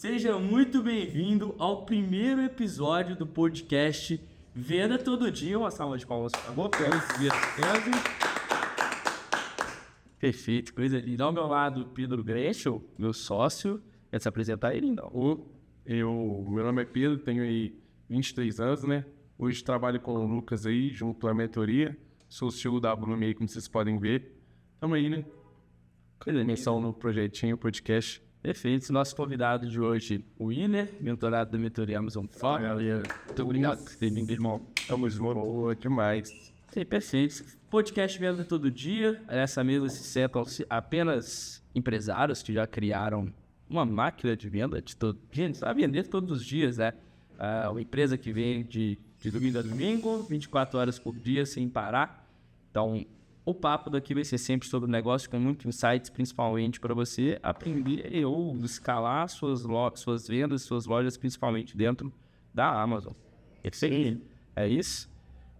Seja muito bem-vindo ao primeiro episódio do podcast Venda Todo Dia. Uma salva de palmas, por favor. Perfeito, coisa linda. Ao meu lado, Pedro Grechel, meu sócio. Quer se apresentar ele, não? Meu nome é Pedro, tenho aí 23 anos, né? Hoje trabalho com o Lucas aí, junto à mentoria. Sou o CEO da Blume aí, como vocês podem ver. Tamo aí, né? Coisa linda. Começar um novo projetinho, podcast. Perfeito. Nosso convidado de hoje, o Willer, mentorado da mentoria Amazon Fox. Muito obrigado por ter vindo, irmão. Tamo junto. Demais. Sim, perfeito. Podcast Venda Todo Dia. Nessa mesa se sentam apenas empresários que já criaram uma máquina de venda de todo dia. Sabe vender todos os dias, né? Uma empresa que vende de domingo a domingo, 24 horas por dia, sem parar. Então, o papo daqui vai ser sempre sobre o negócio, com muitos insights, principalmente para você aprender ou escalar suas vendas, suas lojas, principalmente dentro da Amazon. É isso?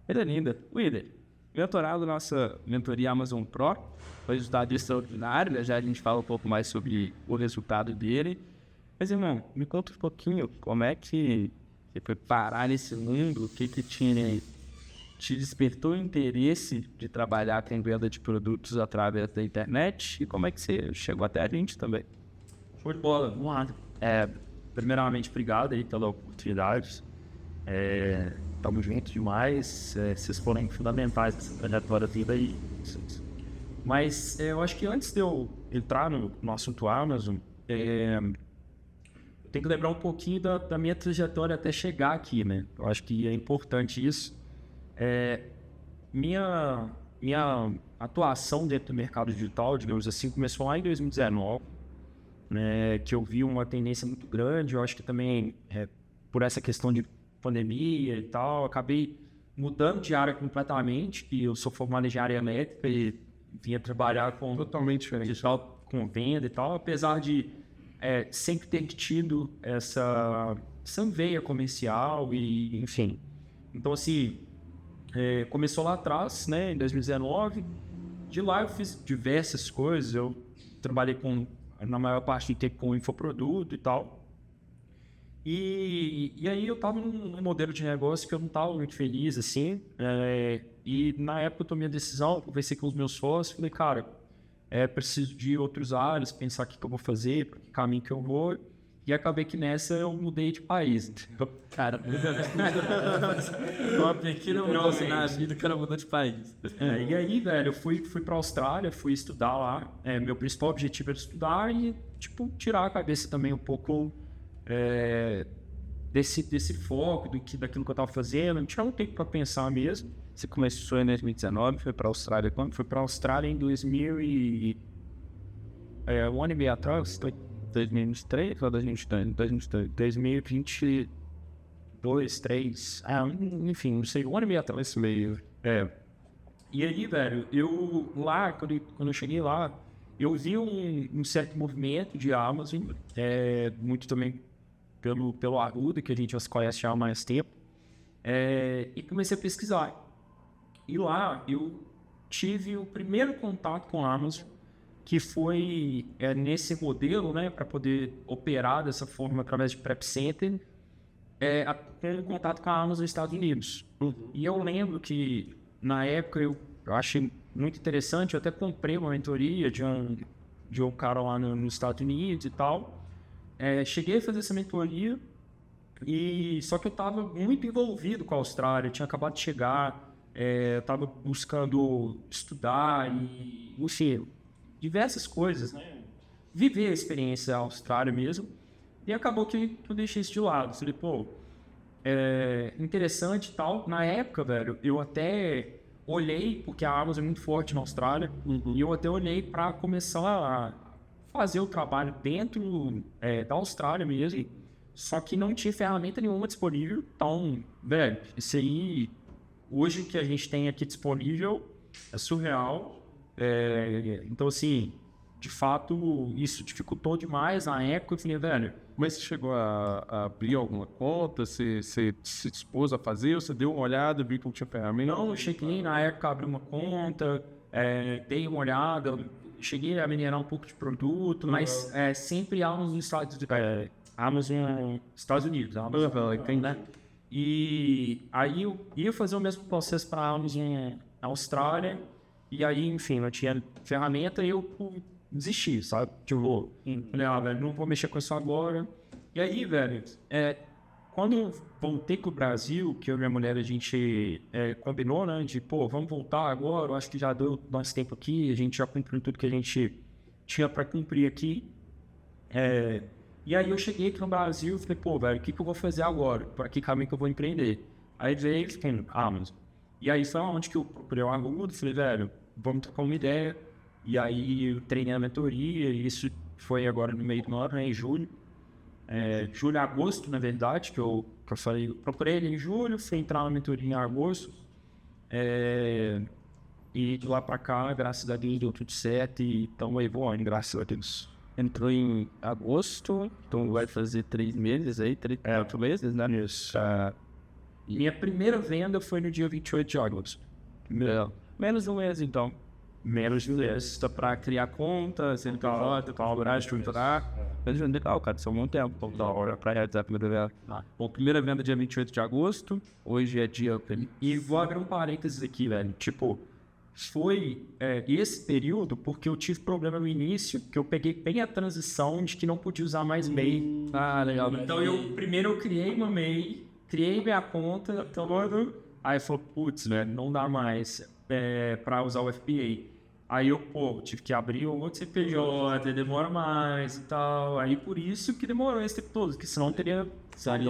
Coisa linda. Willer, mentorado nossa mentoria Amazon Pro, foi resultado extraordinário, né? Já a gente fala um pouco mais sobre o resultado dele. Mas, irmão, me conta um pouquinho como é que você foi parar nesse mundo, o que te despertou o interesse de trabalhar com venda de produtos através da internet e como é que você chegou até a gente também. Show de bola, vamos lá. Primeiramente, obrigado aí pela oportunidade. Estamos juntos demais. Vocês foram fundamentais nessa trajetória toda aí. Mas eu acho que antes de eu entrar no assunto Amazon, eu tenho que lembrar um pouquinho da minha trajetória até chegar aqui, né? Eu acho que é importante isso. Minha atuação dentro do mercado digital, digamos assim, começou lá em 2019, né, que eu vi uma tendência muito grande. Eu acho que também, por essa questão de pandemia e tal, acabei mudando de área completamente, que eu sou formado em engenharia elétrica e vinha trabalhar com Totalmente diferente. digital, com venda e tal, apesar de sempre ter tido essa veia comercial e, enfim. Então, assim, começou lá atrás, né, em 2019. De lá eu fiz diversas coisas. Eu trabalhei na maior parte do tempo com infoproduto e tal. E aí eu estava num modelo de negócio que eu não estava muito feliz, assim. E na época eu tomei a decisão, conversei com os meus sócios, falei, cara, preciso de outros áreas, pensar o que eu vou fazer, para que caminho que eu vou. E acabei que nessa eu mudei de país. Cara, uma pequena mudança na vida, o cara mudou de país. E aí, velho, eu fui pra Austrália, fui estudar lá. Meu principal objetivo era estudar e, tipo, tirar a cabeça também um pouco desse foco, daquilo que eu tava fazendo. Tirar um tempo pra pensar mesmo. Você começou em 2019, foi pra Austrália quando? Fui pra Austrália em 2000 e... um ano e meio atrás, 2023 ou 2022? 2022, 2023, enfim, não sei, um ano e meio atrás. Esse meio. E aí, velho, eu lá, quando eu cheguei lá, eu vi um certo movimento de Amazon, muito também pelo Arruda, que a gente já se conhece já há mais tempo, e comecei a pesquisar. E lá eu tive o primeiro contato com a Amazon, que foi nesse modelo, né, para poder operar dessa forma através de Prep Center, tendo contato com a Amazon nos Estados Unidos. E eu lembro que, na época, eu achei muito interessante. Eu até comprei uma mentoria de um cara lá nos Estados Unidos e tal. Cheguei a fazer essa mentoria, só que eu estava muito envolvido com a Austrália. Eu tinha acabado de chegar, estava buscando estudar e, enfim, diversas coisas, né? Viver a experiência da Austrália mesmo. E acabou que eu deixei isso de lado. Falei, pô, interessante e tal. Na época, velho, eu até olhei, porque a Amazon é muito forte na Austrália, e eu até olhei para começar a fazer o trabalho dentro da Austrália mesmo. Só que não tinha ferramenta nenhuma disponível. Então, velho, isso aí, hoje que a gente tem aqui disponível, é surreal. Então, assim, de fato, isso dificultou demais na época. Eu falei, velho... Mas você chegou a abrir alguma conta? Você se dispôs a fazer? Ou você deu uma olhada, viu que não tinha ferramenta? Não, eu cheguei na época a abrir uma conta, dei uma olhada, cheguei a minerar um pouco de produto, mas sempre há uns Estados Unidos, Amazon Estados Unidos, a Amazon, né? E aí eu ia fazer o mesmo processo para a Amazon Austrália, e aí, enfim, não tinha ferramenta e eu desisti, sabe? Tipo, falei, velho, não vou mexer com isso agora. E aí, velho, quando eu voltei pro Brasil, que eu e minha mulher, a gente combinou, né, de, vamos voltar agora, eu acho que já deu nosso tempo aqui, a gente já cumpriu tudo que a gente tinha para cumprir aqui. E aí eu cheguei aqui no Brasil e falei, velho, o que eu vou fazer agora? Para que caminho que eu vou empreender? Aí veio Amazon. E aí foi onde que eu procurei um agudo, falei, velho, vamos trocar uma ideia. E aí eu treinei a mentoria, e isso foi agora no meio do ano, né, em julho. Julho, agosto, na verdade, que eu falei, eu procurei ele em julho, fui entrar na mentoria em agosto. E de lá pra cá, graças a Deus, deu tudo certo e estamos aí voando, graças a Deus. Entrou em agosto, então vai fazer 3 meses aí, 4 meses, né? Isso. Minha primeira venda foi no dia 28 de agosto. Menos de um mês, então. Menos de um mês. Pra criar conta, CNPJ, colaborar, estruturar. Mas legal, cara, isso é um bom tempo. Da hora pra realizar a primeira venda. Bom, primeira venda dia 28 de agosto, hoje é dia... E vou abrir um parênteses aqui, velho. Tipo, foi esse período porque eu tive problema no início, que eu peguei bem a transição de que não podia usar mais MEI. Legal. Então, primeiro eu criei uma MEI, criei minha conta, aí falou, putz, velho, não dá mais para usar o FBA. Aí eu, tive que abrir outro CPJ, demora mais e tal. Aí por isso que demorou esse tempo todo, que senão teria... Isso aí.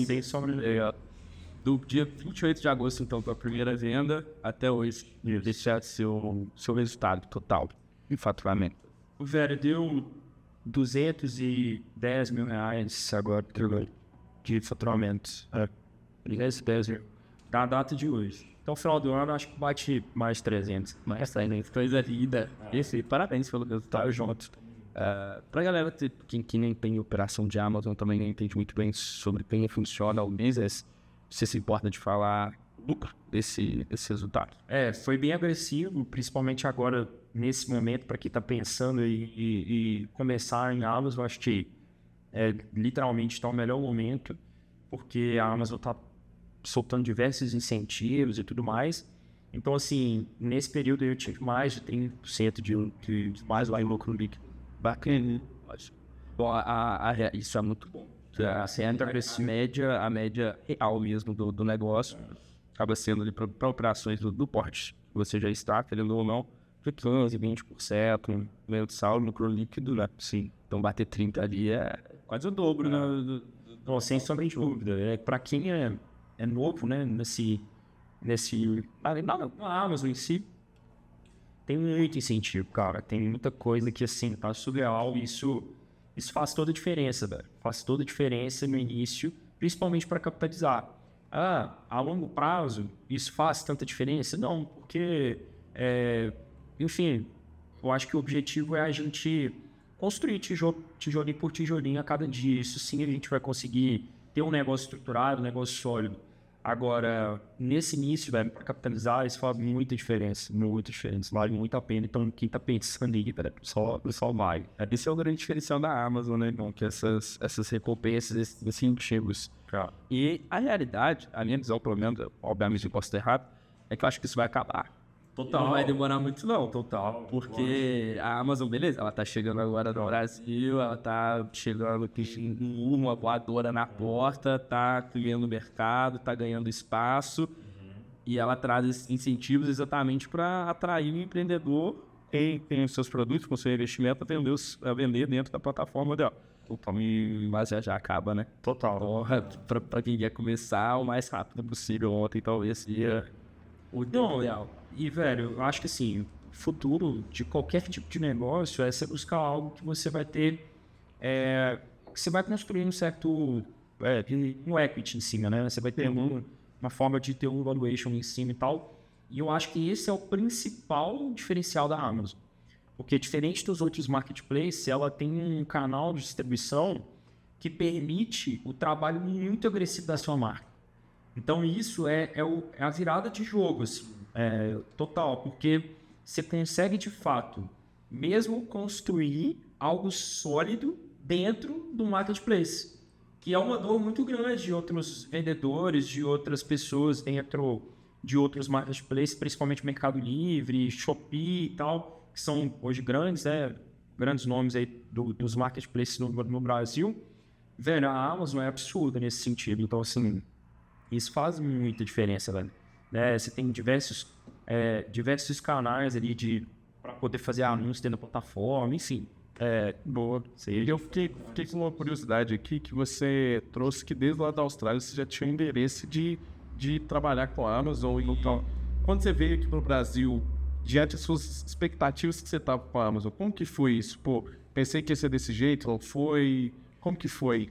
Sem sombra. Legal. Do dia 28 de agosto, então, para a primeira venda, até hoje, deixar seu resultado total em faturamento. O velho deu 210 mil reais agora de faturamento. 210 mil. Da data de hoje. Então, no final do ano, acho que bate mais 300. Mas tá indo coisa linda. Esse, parabéns pelo resultado junto. Pra galera que nem tem operação de Amazon, também não entende muito bem sobre como funciona o business, você se importa de falar desse resultado? Foi bem agressivo, principalmente agora, nesse momento, para quem está pensando em começar em Amazon. Acho que literalmente está o melhor momento, porque a Amazon está soltando diversos incentivos e tudo mais. Então, assim, nesse período eu tive mais de 30% de mais lá em lucro líquido. Bacana. Bom, isso é muito bom. A média real mesmo do negócio acaba sendo ali para operações do porte. Você já está, querendo ou não, de 15%, 20%, ganho de saldo, lucro líquido, né? Sim. Então bater 30% ali é quase o dobro, né? Sem sombra de dúvida. Para quem é novo, né? Na Amazon em si, tem muito incentivo, cara. Tem muita coisa que, assim, tá surreal. Isso faz toda a diferença, velho. Faz toda a diferença no início, principalmente para capitalizar. A longo prazo, isso faz tanta diferença? Não, porque, enfim, eu acho que o objetivo é a gente construir tijolinho por tijolinho a cada dia. Isso sim a gente vai conseguir ter um negócio estruturado, um negócio sólido. Agora, nesse início, velho, para capitalizar, isso faz muita diferença, vale muito a pena. Então, quem tá pensando aí, velho, só vai. Esse é o grande diferencial da Amazon, né, irmão? Que essas recompensas, esses incentivos. E a realidade, a minha visão, pelo menos, obviamente eu posso estar errado, é que eu acho que isso vai acabar. Total. Não vai demorar muito, não. Total. Porque a Amazon, beleza, ela tá chegando agora no Brasil, ela tá chegando com uma voadora na porta, tá criando mercado, tá ganhando espaço, e ela traz incentivos exatamente para atrair o empreendedor que tem os seus produtos, com o seu investimento, a vender dentro da plataforma dela. Mas já acaba, né? Total. Então, para quem quer começar o mais rápido possível, ontem talvez seja o ideal. E, velho, eu acho que, assim, o futuro de qualquer tipo de negócio é você buscar algo que você vai ter, que você vai construir um certo, um equity em cima, né? Você vai ter uma forma de ter um valuation em cima e tal. E eu acho que esse é o principal diferencial da Amazon. Porque, diferente dos outros marketplaces, ela tem um canal de distribuição que permite o trabalho muito agressivo da sua marca. Então, isso é a virada de jogo, assim, total. Porque você consegue, de fato, mesmo construir algo sólido dentro do marketplace, que é uma dor muito grande de outros vendedores, de outras pessoas dentro de outros marketplaces, principalmente Mercado Livre, Shopee e tal, que são hoje grandes, né? Grandes nomes aí dos marketplaces no Brasil. Velho, a Amazon é absurda nesse sentido. Então, assim, isso faz muita diferença, velho. Você tem diversos canais ali para poder fazer anúncios dentro da plataforma, enfim. Boa. Eu fiquei com uma curiosidade aqui que você trouxe que desde lá da Austrália você já tinha interesse de trabalhar com a Amazon e tal. Quando você veio aqui para o Brasil, diante das suas expectativas que você estava com a Amazon, como que foi isso? Pô, pensei que ia ser desse jeito, não foi? Como que foi?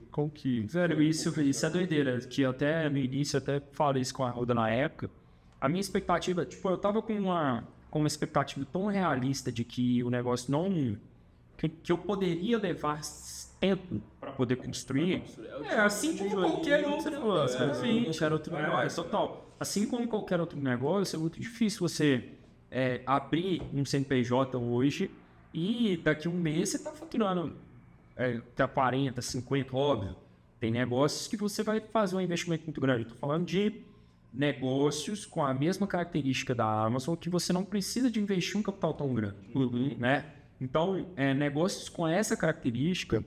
Velho, isso é doideira, que até no início, até falei isso com a Ruda na época. A minha expectativa, tipo, eu tava com uma expectativa tão realista de que o negócio não... Que eu poderia levar tempo para poder construir. Assim como qualquer outro negócio. Total. Assim como qualquer outro negócio, é muito difícil você abrir um CNPJ hoje e daqui a um mês você está faturando até 40, 50, óbvio. Tem negócios que você vai fazer um investimento muito grande. Estou falando de negócios com a mesma característica da Amazon que você não precisa de investir um capital tão grande, né? Então, negócios com essa característica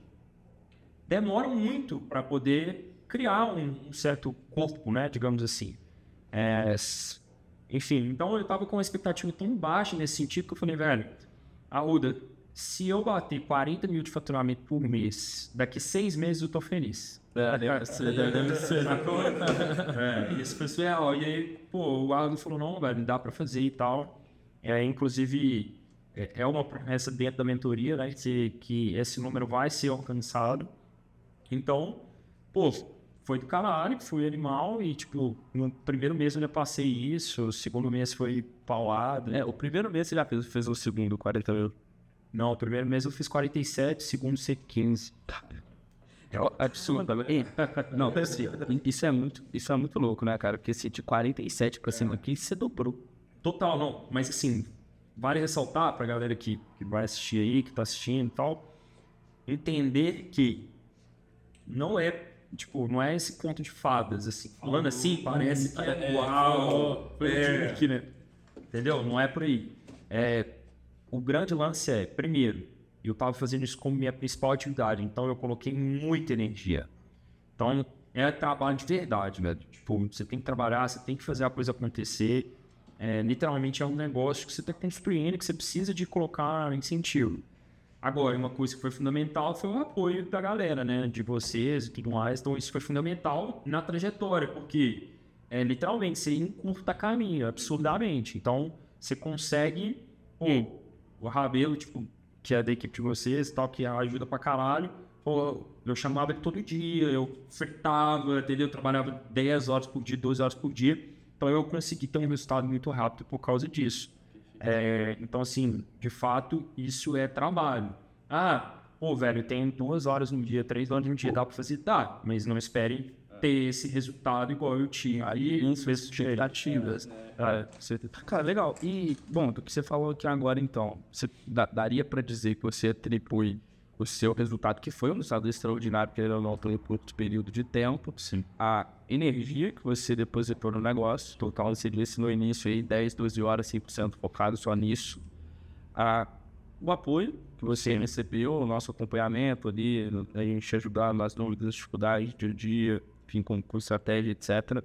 demoram muito para poder criar um certo corpo, né? Digamos assim. Enfim, então eu estava com uma expectativa tão baixa nesse sentido que eu falei, velho, Arruda, se eu bater 40 mil de faturamento por mês, daqui 6 meses eu tô feliz. Isso foi surreal. E aí, pô, o Arruda falou, não, velho, dá para fazer e tal. Inclusive... É uma promessa dentro da mentoria, né? Que esse número vai ser alcançado. Então, pô, foi do caralho, foi animal. E, tipo, no primeiro mês eu já passei isso. O segundo mês foi paulado. O primeiro mês você já fez o segundo, 40 mil. Não, o primeiro mês eu fiz 47, o segundo 115. É absurdo. Não, isso é muito louco, né, cara? Porque assim, de 47 pra cima aqui, você dobrou. Total, não. Mas assim... Vale ressaltar para a galera que vai assistir aí, que está assistindo e tal, entender que não é esse conto de fadas, assim, falando assim, parece que uau, né? Entendeu? Não é por aí. O grande lance primeiro, eu estava fazendo isso como minha principal atividade, então eu coloquei muita energia. Então, trabalho de verdade, velho. Tipo, você tem que trabalhar, você tem que fazer a coisa acontecer. Literalmente é um negócio que você está construindo, que você precisa de colocar incentivo. Agora, uma coisa que foi fundamental foi o apoio da galera, né? De vocês e tudo mais. Então, isso foi fundamental na trajetória, porque literalmente você encurta caminho, absurdamente. Então, você consegue... o Rabelo, tipo, que é da equipe de vocês e tal, que ajuda pra caralho. Pô, eu chamava ele todo dia, eu fritava, entendeu? Eu trabalhava 10 horas por dia, 12 horas por dia. Então, eu consegui ter um resultado muito rápido por causa disso. Então, assim, de fato, isso é trabalho. Velho, tem 2 horas no dia, 3 horas no dia, dá pra fazer? Dá, mas não espere ter esse resultado igual eu tinha. Aí, expectativas. Cara, legal. E, bom, do que você falou aqui agora, então, você daria pra dizer que você atribui o seu resultado, que foi um resultado extraordinário, porque ele não tem curto período de tempo, sim, a energia que você depositou no negócio, total, você disse no início aí, 10, 12 horas, 100% focado só nisso, o apoio que você recebeu, o nosso acompanhamento ali, a gente ajudar nas dúvidas, nas dificuldades do dia a dia, enfim, com estratégia, etc.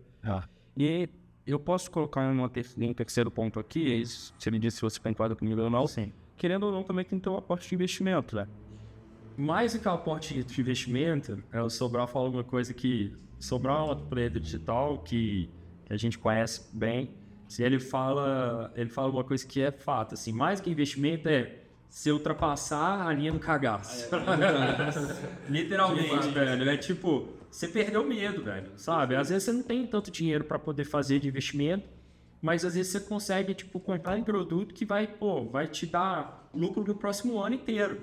E eu posso colocar um terceiro ponto aqui, você me disse se você concorda comigo ou não. Sim. Querendo ou não, também tem que ter um aporte de investimento, né? Mais do que o aporte de investimento, o Sobral fala uma coisa que... Sobral é um outro player digital que a gente conhece bem. Ele fala uma coisa que é fato, assim, mais que investimento se ultrapassar a linha do cagaço. Literalmente, velho. É tipo, você perdeu o medo, velho, sabe? Às vezes você não tem tanto dinheiro para poder fazer de investimento, mas às vezes você consegue, tipo, comprar um produto que vai te dar lucro no próximo ano inteiro.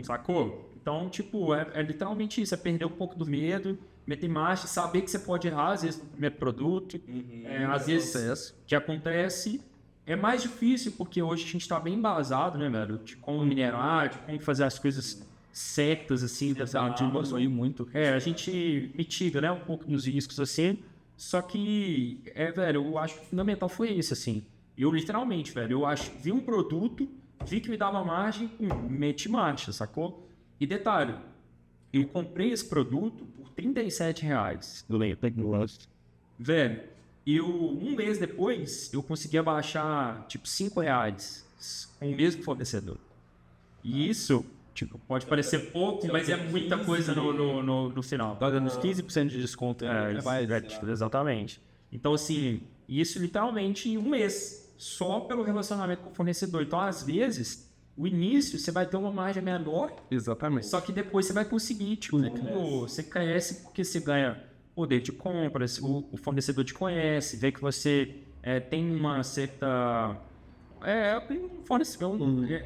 Sacou? Então, tipo, é literalmente isso. É perder um pouco do medo, meter marcha, saber que você pode errar, às vezes, no primeiro produto. Às vezes, que acontece. É mais difícil, porque hoje a gente está bem embasado, né, velho? De como minerar, de como fazer as coisas certas, assim, de evoluir muito. A gente mitiga, né, um pouco nos riscos, assim, só que, velho, eu acho que o fundamental foi isso, assim. Eu, literalmente, velho, vi um produto, vi que me dava margem, meti marcha, sacou? E detalhe, eu comprei esse produto por R$37. Eu lembro. Velho, um mês depois, eu conseguia baixar, tipo, R$5 com o mesmo fornecedor. E isso, tipo, pode parecer pouco, mas é muita coisa no final. Tá dando uns 15% de desconto. Exatamente. Então, assim, isso literalmente em um mês, só pelo relacionamento com o fornecedor. Então, às vezes, o início você vai ter uma margem menor, Exatamente. só que depois você vai conseguir, tipo, você cresce porque você ganha poder de compra, o fornecedor te conhece, vê que você tem uma certa... É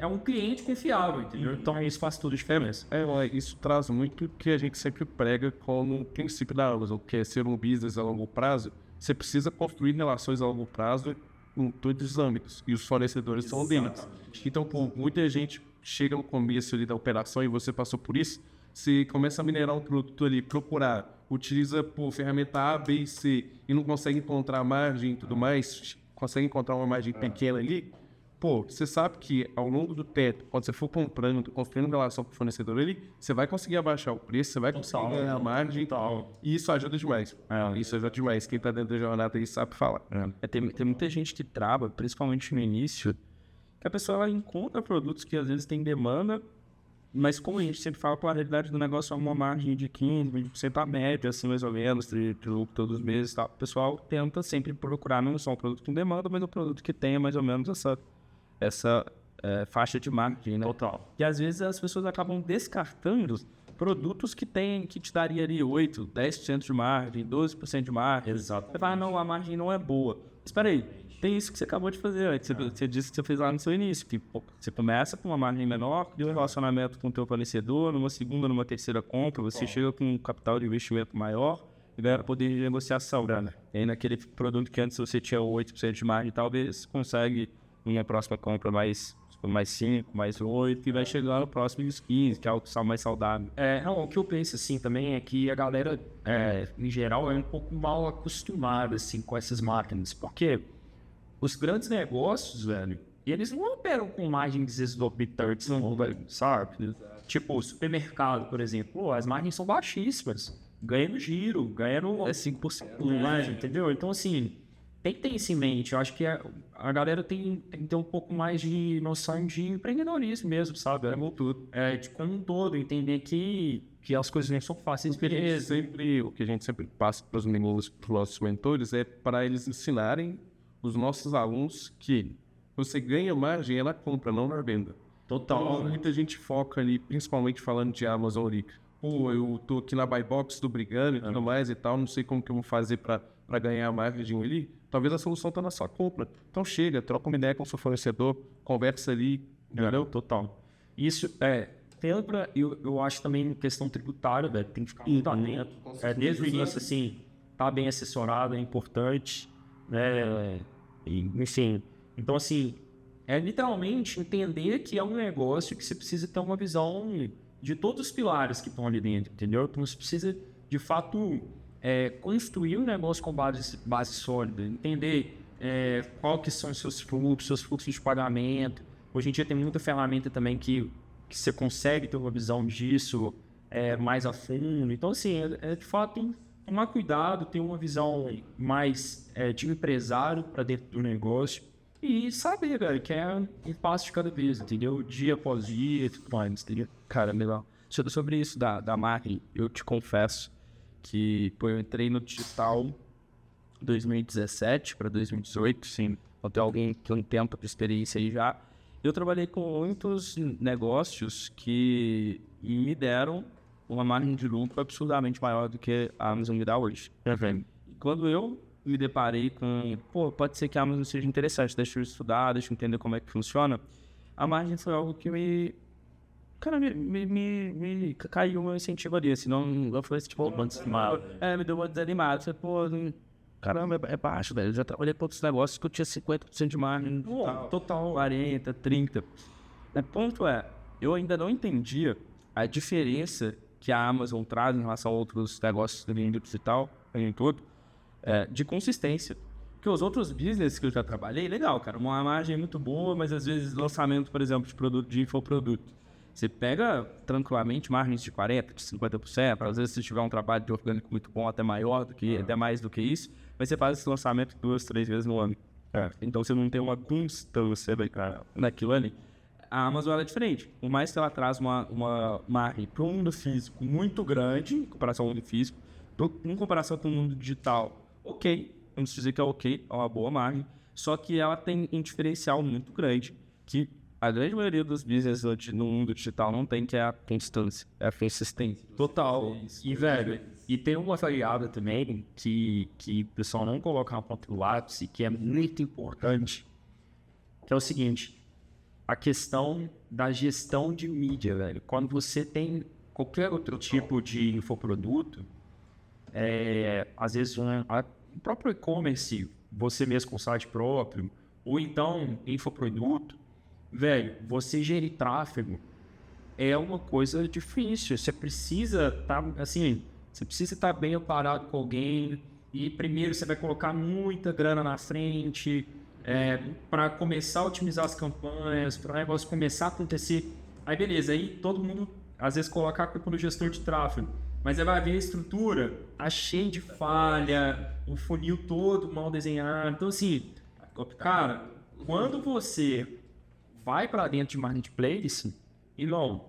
um cliente confiável, entendeu? Então isso faz tudo a diferença. Isso traz muito o que a gente sempre prega como princípio da Amazon, que é ser um business a longo prazo. Você precisa construir relações a longo prazo em todos os âmbitos, e os fornecedores são deles. Então, muita gente chega no começo ali da operação, e você passou por isso, você começa a minerar um produto ali, procurar, utiliza ferramenta A, B e C, e não consegue encontrar margem e tudo mais, consegue encontrar uma margem pequena ali, você sabe que ao longo do tempo, quando você for comprando, construindo relação com o fornecedor ali, você vai conseguir abaixar o preço, você vai conseguir ganhar margem, e isso ajuda demais. Isso ajuda demais. Quem tá dentro da jornada aí sabe falar. Tem muita gente que trava, principalmente no início, que a pessoa ela encontra produtos que às vezes tem demanda, mas como a gente sempre fala, a realidade do negócio é uma margem de 15%, 20% a média, assim, mais ou menos, de lucro todos os meses. Tá? O pessoal tenta sempre procurar não só um produto com demanda, mas um produto que tenha mais ou menos essa faixa de margem, né? Total. E às vezes as pessoas acabam descartando produtos que te daria ali 8%, 10% de margem, 12% de margem. Exato. Você fala, não, a margem não é boa. Espera aí, tem isso que você acabou de fazer, você disse que você fez lá no seu início. Que, você começa com uma margem menor, cria um relacionamento com o teu fornecedor, numa segunda, numa terceira compra, você chega com um capital de investimento maior e ganha poder de negociação. Né? E aí naquele produto que antes você tinha 8% de margem, talvez consegue uma próxima compra mais 5, mais 8, e vai chegar no próximo dos 15, que é algo mais saudável. O que eu penso, assim, também é que a galera, em geral, é um pouco mal acostumada, assim, com essas máquinas, porque os grandes negócios, velho, eles não operam com margens exorbitantes, sabe? Tipo, o supermercado, por exemplo, as margens são baixíssimas, ganha no giro, ganha no... 5%, entendeu? Então, assim... Tem que ter isso em mente. Eu acho que a galera tem que ter um pouco mais de noção de empreendedorismo mesmo, sabe? De como um todo, entender que as coisas não são fáceis. O que a gente sempre passa para os meninos, para os nossos mentores, é para eles ensinarem os nossos alunos que você ganha margem é na compra, não na venda. Total. Muita gente foca ali, principalmente falando de Amazon ali. Eu tô aqui na buy box, tô brigando e tudo mais e tal, não sei como que eu vou fazer para ganhar margem ali. Talvez a solução está na sua compra. Então chega, troca uma ideia com o seu fornecedor, conversa ali, entendeu? Total. Isso lembra, eu acho também questão tributária, velho, tem que ficar muito atento. Desde o início, assim, tá bem assessorado, é importante, né? Enfim. Então, assim, literalmente entender que é um negócio que você precisa ter uma visão de todos os pilares que estão ali dentro, entendeu? Então você precisa, de fato... construir um negócio com base sólida, entender qual que são os seus fluxos de pagamento. Hoje em dia tem muita ferramenta também que você consegue ter uma visão disso mais a fundo. Então, assim, de fato, tomar cuidado, ter uma visão mais de empresário para dentro do negócio e saber, velho, que é um passo de cada vez, entendeu? Dia após dia e tudo mais, entendeu? Cara, legal. Sobre isso da margem, eu te confesso que eu entrei no digital 2017 para 2018, sim. Eu tenho alguém que tem um tempo de experiência aí já. Eu trabalhei com muitos negócios que me deram uma margem de lucro absurdamente maior do que a Amazon me dá hoje. E quando eu me deparei com, pode ser que a Amazon seja interessante, deixa eu estudar, deixa eu entender como é que funciona, a margem foi algo que me caiu o meu incentivo ali, senão eu falei assim, me deu uma desanimada. Eu falei, caramba, é baixo, velho. Eu já trabalhei com outros negócios que eu tinha 50% de margem, total, 40%, 30%. O ponto eu ainda não entendia a diferença que a Amazon traz em relação a outros negócios do mundo digital, em todo, de consistência. Porque os outros business que eu já trabalhei, legal, cara, uma margem muito boa, mas às vezes lançamento, por exemplo, de produto, de infoproduto. Você pega tranquilamente margens de 40%, de 50%, às vezes se tiver um trabalho de orgânico muito bom, até maior do que, até mais do que isso, mas você faz esse lançamento 2, 3 vezes no ano. Então você não tem uma constância naquilo ali. A Amazon é diferente. Por mais que ela traz uma margem para o mundo físico muito grande, em comparação ao mundo físico, em comparação com o mundo digital, ok. Vamos dizer que é ok, é uma boa margem. Só que ela tem um diferencial muito grande, que a grande maioria dos business no mundo digital não tem, que é a constância, é a consistência. Total. E, velho, e tem uma variável também que o pessoal não coloca na ponta do lápis e que é muito importante, que é o seguinte: a questão da gestão de mídia, velho. Quando você tem qualquer outro tipo de infoproduto, às vezes o próprio e-commerce, você mesmo com site próprio, ou então infoproduto, velho, você gerir tráfego é uma coisa difícil. Você precisa estar bem amparado com alguém, e primeiro você vai colocar muita grana na frente para começar a otimizar as campanhas, para o negócio começar a acontecer. Aí beleza, aí todo mundo às vezes coloca a culpa no gestor de tráfego, mas aí vai ver a estrutura, tá cheia de falha, o funil todo mal desenhado. Então assim, cara, quando você vai para dentro de marketplace, irmão,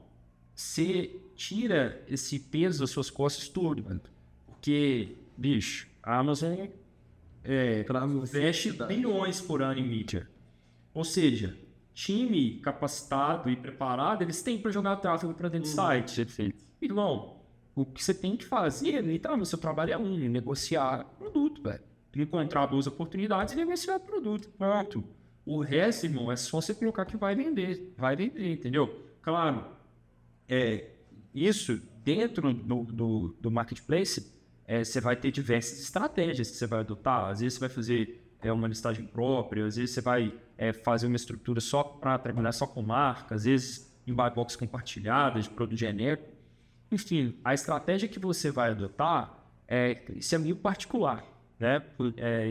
você tira esse peso das suas costas tudo, mano. Porque, bicho, a Amazon investe bilhões por ano em mídia. Ou seja, time capacitado e preparado, eles têm para jogar tráfego para dentro do site. Irmão, o que você tem que fazer, literalmente, seu trabalho é negociar produto, velho. Encontrar boas oportunidades e negociar produto. Pronto. O resto, irmão, é só você colocar que vai vender. Vai vender, entendeu? Claro, isso dentro do marketplace, você vai ter diversas estratégias que você vai adotar. Às vezes você vai fazer uma listagem própria, às vezes você vai fazer uma estrutura só para trabalhar só com marca, às vezes em buy box compartilhada, de produto genérico. Enfim, a estratégia que você vai adotar, isso é meio particular, né?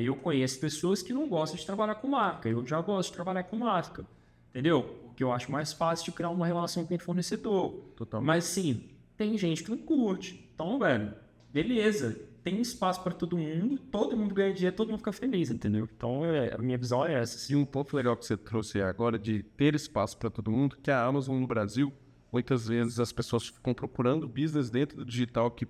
Eu conheço pessoas que não gostam de trabalhar com marca, eu já gosto de trabalhar com marca, entendeu? Porque eu acho mais fácil de criar uma relação com o fornecedor. Totalmente. Mas sim, tem gente que não curte. Então, velho, beleza, tem espaço para todo mundo ganha dinheiro, todo mundo fica feliz, entendeu? Então, a minha visão é essa. E um ponto legal que você trouxe agora de ter espaço para todo mundo, que a Amazon no Brasil, muitas vezes as pessoas ficam procurando business dentro do digital que,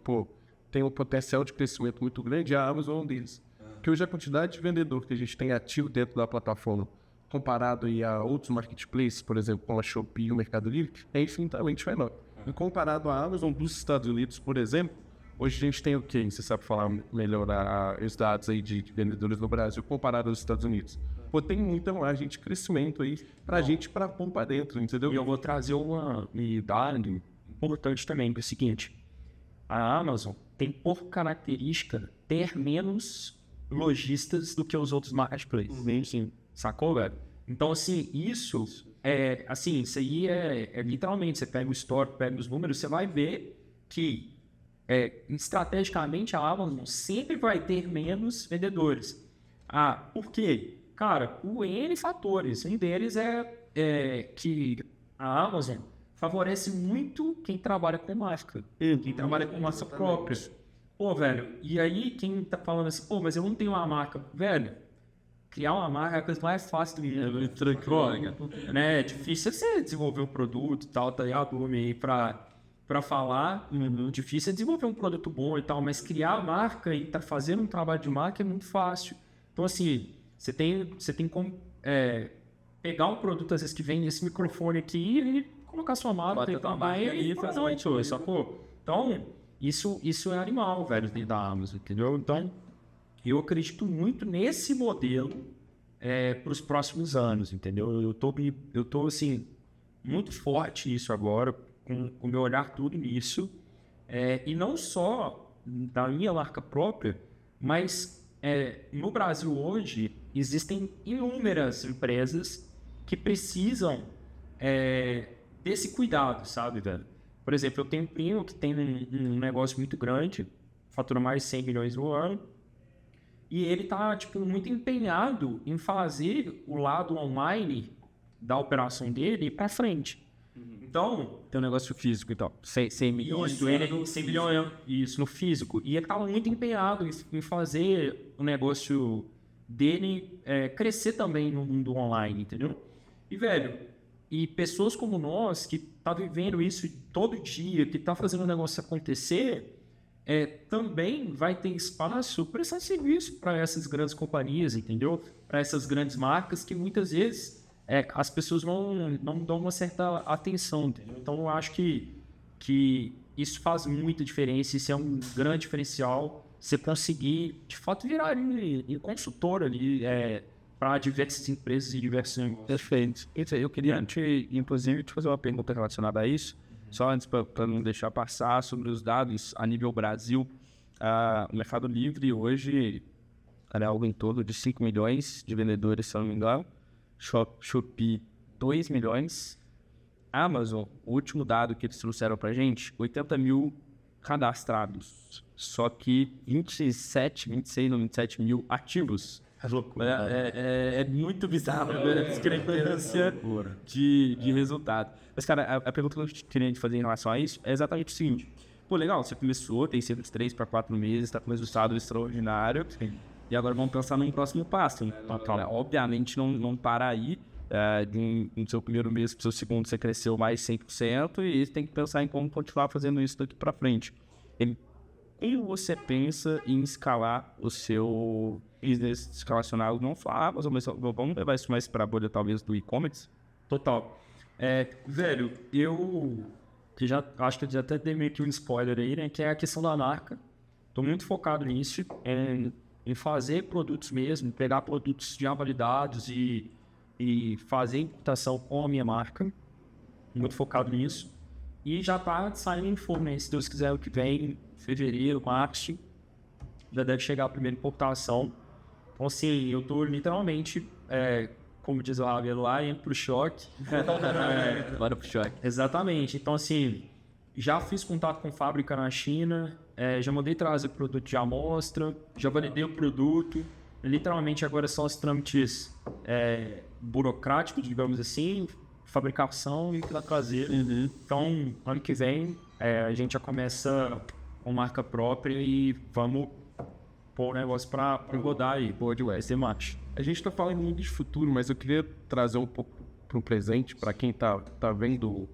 tem um potencial de crescimento muito grande, a Amazon é um deles. Porque hoje a quantidade de vendedor que a gente tem ativo dentro da plataforma, comparado aí a outros marketplaces, por exemplo, como a Shopee e o Mercado Livre, é infinitamente menor. E comparado à Amazon dos Estados Unidos, por exemplo, hoje a gente tem o quê? Você sabe falar melhor os dados aí de vendedores no Brasil comparado aos Estados Unidos. Tem muita margem de crescimento aí pra gente para pôr pra dentro, entendeu? E eu vou trazer uma dado importante também, que é o seguinte: a Amazon tem por característica ter menos lojistas do que os outros marketplaces. Sim. Sacou, velho? Então, assim, isso aí literalmente, você pega o histórico, pega os números, você vai ver que estrategicamente a Amazon sempre vai ter menos vendedores. Por quê? Cara, por N fatores. Um deles é que a Amazon favorece muito quem trabalha com marca, quem trabalha com marca própria. Velho, e aí quem tá falando assim, mas eu não tenho uma marca. Velho, criar uma marca é a coisa mais fácil do mundo. Né? É difícil você desenvolver um produto e tal, tá aí a Blume aí pra falar. Difícil é desenvolver um produto bom e tal, mas criar a marca e tá fazendo um trabalho de marca é muito fácil. Então, assim, você tem como pegar um produto, às vezes, que vem nesse microfone aqui e colocar sua marca e fazer uma coisa, sacou? Então, isso é animal, velho, dentro da Amazon, entendeu? Então, eu acredito muito nesse modelo para os próximos anos, entendeu? Eu tô assim, muito forte nisso agora, com o meu olhar tudo nisso, e não só da minha marca própria, mas no Brasil hoje existem inúmeras empresas que precisam desse cuidado, sabe, velho? Por exemplo, eu tenho um primo que tem um negócio muito grande, fatura mais de 100 milhões no ano, e ele tá, tipo, muito empenhado em fazer o lado online da operação dele ir para frente. Então, Tem um negócio físico, então. 100 milhões. isso, ele 100 milhões, isso, no físico. E ele estava muito empenhado em fazer o negócio dele crescer também no mundo online, entendeu? E, velho, e pessoas como nós, que tá vivendo isso todo dia, que tá fazendo o negócio acontecer, também vai ter espaço para esse serviço para essas grandes companhias, entendeu? Para essas grandes marcas que muitas vezes as pessoas não dão uma certa atenção, entendeu? Então eu acho que isso faz muita diferença, isso é um grande diferencial, você conseguir de fato virar ali, consultor ali para diversas empresas e diversos negócios. Perfeito. Eu queria, inclusive, te fazer uma pergunta relacionada a isso, só antes para não deixar passar, sobre os dados a nível Brasil. O Mercado Livre hoje é algo em torno de 5 milhões de vendedores, se eu não me engano. Shopee, 2 milhões. Amazon, o último dado que eles trouxeram pra gente, 80 mil cadastrados. Só que 26 ou 27 mil ativos. É loucura. É muito bizarro a discrepância de resultado. Mas, cara, a pergunta que eu queria te fazer em relação a isso é exatamente o seguinte. Pô, legal, você começou, tem cerca de 3 para 4 meses, está com um resultado extraordinário. Sim. E agora vamos pensar num próximo passo, né? Obviamente não para aí. No seu primeiro mês para o seu segundo você cresceu mais 100% e você tem que pensar em como continuar fazendo isso daqui para frente. Como você pensa em escalar o seu business escalacionado? Não só mas vamos levar isso mais para a bolha talvez do e-commerce? Total. Velho, eu acho que eu já até dei meio que um spoiler aí, né? Que é a questão da marca. Estou muito focado nisso, em fazer produtos mesmo, pegar produtos já validados e fazer imputação com a minha marca. Muito focado nisso. E já tá saindo em forno, né? Se Deus quiser, o que vem, fevereiro, março, já deve chegar a primeira importação. Então, assim, eu tô literalmente, como diz o Javier lá, indo pro choque. Bora pro choque. Exatamente. Então, assim, já fiz contato com fábrica na China, já mandei trazer produto de amostra, já validei o produto. Literalmente, agora são os trâmites burocráticos, digamos assim, fabricação e trazer. Uhum. Então, ano que vem, a gente já começa com marca própria e vamos pôr o negócio para rodar aí. Boa demais, tem marcha. A gente está falando muito de futuro, mas eu queria trazer um pouco para o presente, para quem tá vendo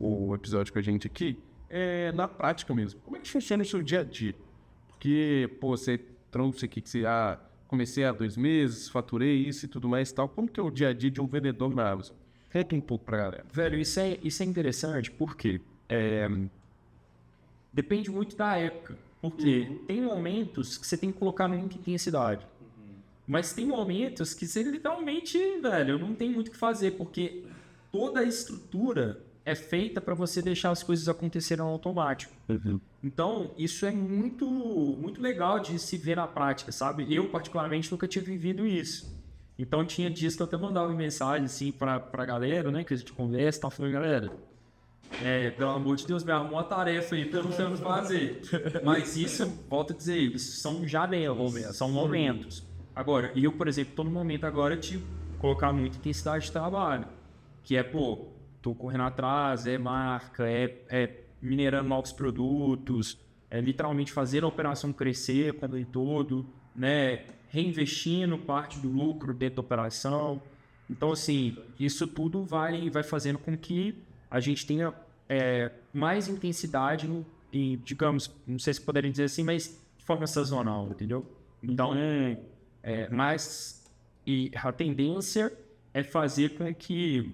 o episódio com a gente aqui, na prática mesmo. Como é que funciona o seu dia a dia? Porque, você trouxe aqui que você comecei há 2 meses, faturei isso e tudo mais e tal. Como que é o dia a dia de um vendedor na Amazon? Reta um pouco pra galera. Velho, isso é interessante porque depende muito da época. Porque tem momentos que você tem que colocar muita intensidade. Mas tem momentos que você literalmente, velho, não tem muito o que fazer, porque toda a estrutura é feita para você deixar as coisas acontecerem automático. Uhum. Então, isso é muito, muito legal de se ver na prática, sabe? Eu, particularmente, nunca tinha vivido isso. Então, tinha dias que eu até mandava mensagem, assim, pra galera, né? Que a gente conversa e tal, falando, galera, pelo amor de Deus, me arrumou uma tarefa aí pra eu não ter o que fazer. Mas isso, volto a dizer, isso são janelas, são momentos. Agora, eu, por exemplo, tô no momento agora de colocar muita intensidade de trabalho. Que tô correndo atrás, marca, minerando novos produtos, literalmente fazer a operação crescer como um todo, né? Reinvestindo parte do lucro dentro da operação. Então, assim, isso tudo vai fazendo com que a gente tenha mais intensidade e, digamos, não sei se poderia dizer assim, mas de forma sazonal, entendeu? Então, e a tendência é fazer com que,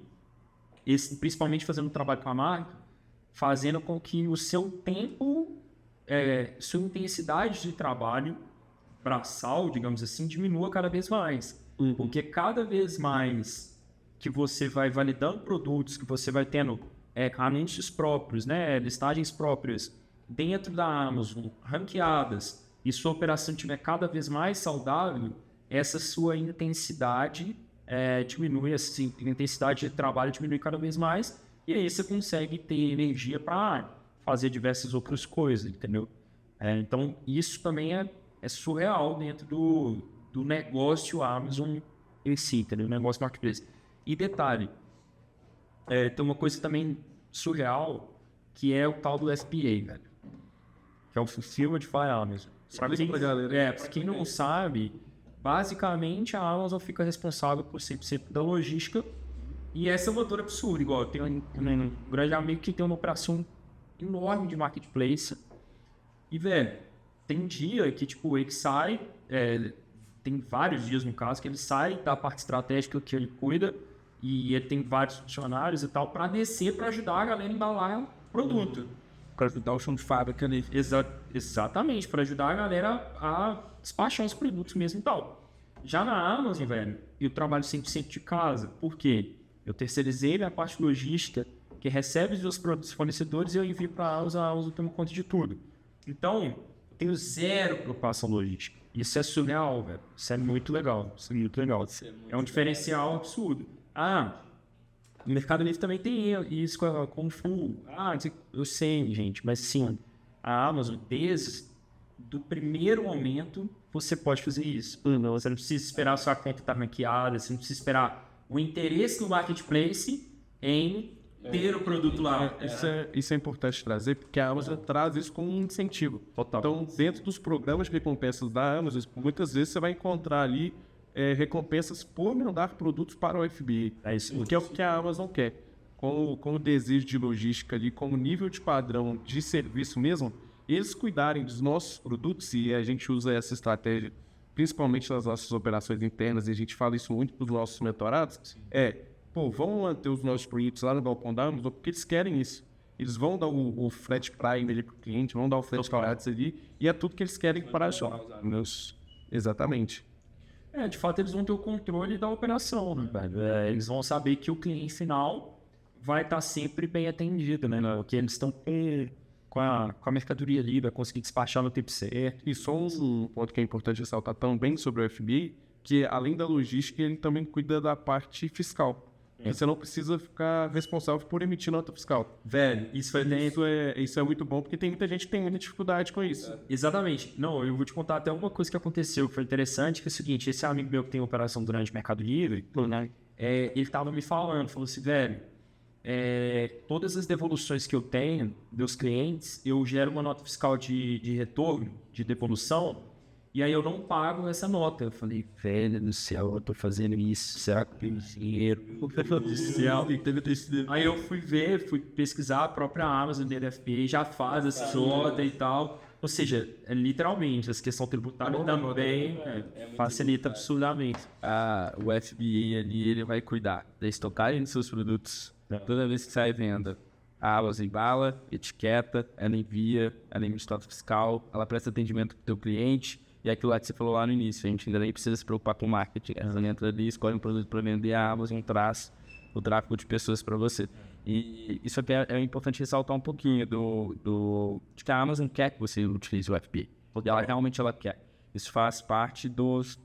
principalmente fazendo um trabalho com a marca, fazendo com que o seu tempo, sua intensidade de trabalho braçal, digamos assim, diminua cada vez mais. Uhum. Porque cada vez mais que você vai validando produtos, que você vai tendo anúncios próprios, né, listagens próprias dentro da Amazon, ranqueadas, e sua operação estiver cada vez mais saudável, essa sua intensidade diminui, assim, a intensidade de trabalho diminui cada vez mais, e aí você consegue ter energia para fazer diversas outras coisas, entendeu? Então, isso também é surreal dentro do negócio Amazon em si, entendeu? O negócio marketplace. E detalhe, tem uma coisa também surreal, que é o tal do FBA, velho. Que é o Fulfillment by Amazon. Pra quem não sabe, basicamente a Amazon fica responsável por 100% da logística. E essa é uma dor absurda, igual eu tenho um grande amigo que tem uma operação enorme de marketplace. E, velho, tem dia que, tipo, ele sai, tem vários dias, no caso, que ele sai da parte estratégica que ele cuida, e ele tem vários funcionários e tal, para descer, para ajudar a galera a embalar o produto. Para ajudar o chão de fábrica ali. Exatamente, para ajudar a galera a despachar os produtos mesmo e tal. Já na Amazon, velho, eu trabalho 100% de casa. Por quê? Eu terceirizei minha parte logística, que recebe os meus produtos fornecedores, e eu envio para a Amazon toma conta de tudo. Então, eu tenho zero preocupação logística. Isso é surreal, velho. Isso é muito legal. Isso é muito legal. É um diferencial absurdo. O Mercado Livre também tem isso com o Full. Eu sei, gente, mas sim, a Amazon, desde do primeiro momento, você pode fazer isso. Você não precisa esperar a sua conta estar maquiada, você não precisa esperar o interesse do marketplace em ter o produto lá. Isso é importante trazer, porque a Amazon traz isso como um incentivo. Total. Então, dentro dos programas de recompensas da Amazon, muitas vezes você vai encontrar ali recompensas por mandar produtos para o FBA. É isso. Que é o que a Amazon quer. Com o desejo de logística ali, com o nível de padrão de serviço mesmo, eles cuidarem dos nossos produtos, e a gente usa essa estratégia principalmente nas nossas operações internas, e a gente fala isso muito para os nossos mentorados, vamos manter os nossos produtos lá no balcão da Amazon, porque eles querem isso. Eles vão dar o frete Prime ali para o cliente, vão dar o frete grátis ali, e é tudo que eles querem para nós. Exatamente. De fato, eles vão ter o controle da operação, né, velho? Eles vão saber que o cliente final vai estar sempre bem atendido, né? Porque eles estão com a mercadoria ali, vai conseguir despachar no tempo certo. E só um ponto que é importante ressaltar também sobre o FBA, que além da logística, ele também cuida da parte fiscal. Você não precisa ficar responsável por emitir nota fiscal. Velho, isso é muito bom, porque tem muita gente que tem muita dificuldade com isso. Exatamente. Não, eu vou te contar até uma coisa que aconteceu, que foi interessante, que é o seguinte, esse amigo meu que tem operação durante Mercado Livre, né, ele tava me falou assim, velho, todas as devoluções que eu tenho dos clientes, eu gero uma nota fiscal de retorno, de devolução, e aí eu não pago essa nota. Eu falei, velho do céu, eu tô fazendo isso, será que eu tenho dinheiro? Aí eu fui pesquisar, a própria Amazon, DFP, já faz essa nota e tal. Ou seja, literalmente, essa questão tributária também facilita absurdamente. O FBA ali, ele vai cuidar da estocagem dos seus produtos. Toda vez que sai venda, a Amazon embala, etiqueta, ela envia, ela emite nota fiscal, ela presta atendimento para o teu cliente. E aquilo lá que você falou lá no início, a gente ainda nem precisa se preocupar com marketing. Ela entra ali, escolhe um produto para vender, a Amazon traz o tráfego de pessoas para você. E isso aqui é importante ressaltar um pouquinho de que a Amazon quer que você utilize o FBA. Porque ela realmente quer. Isso faz parte dos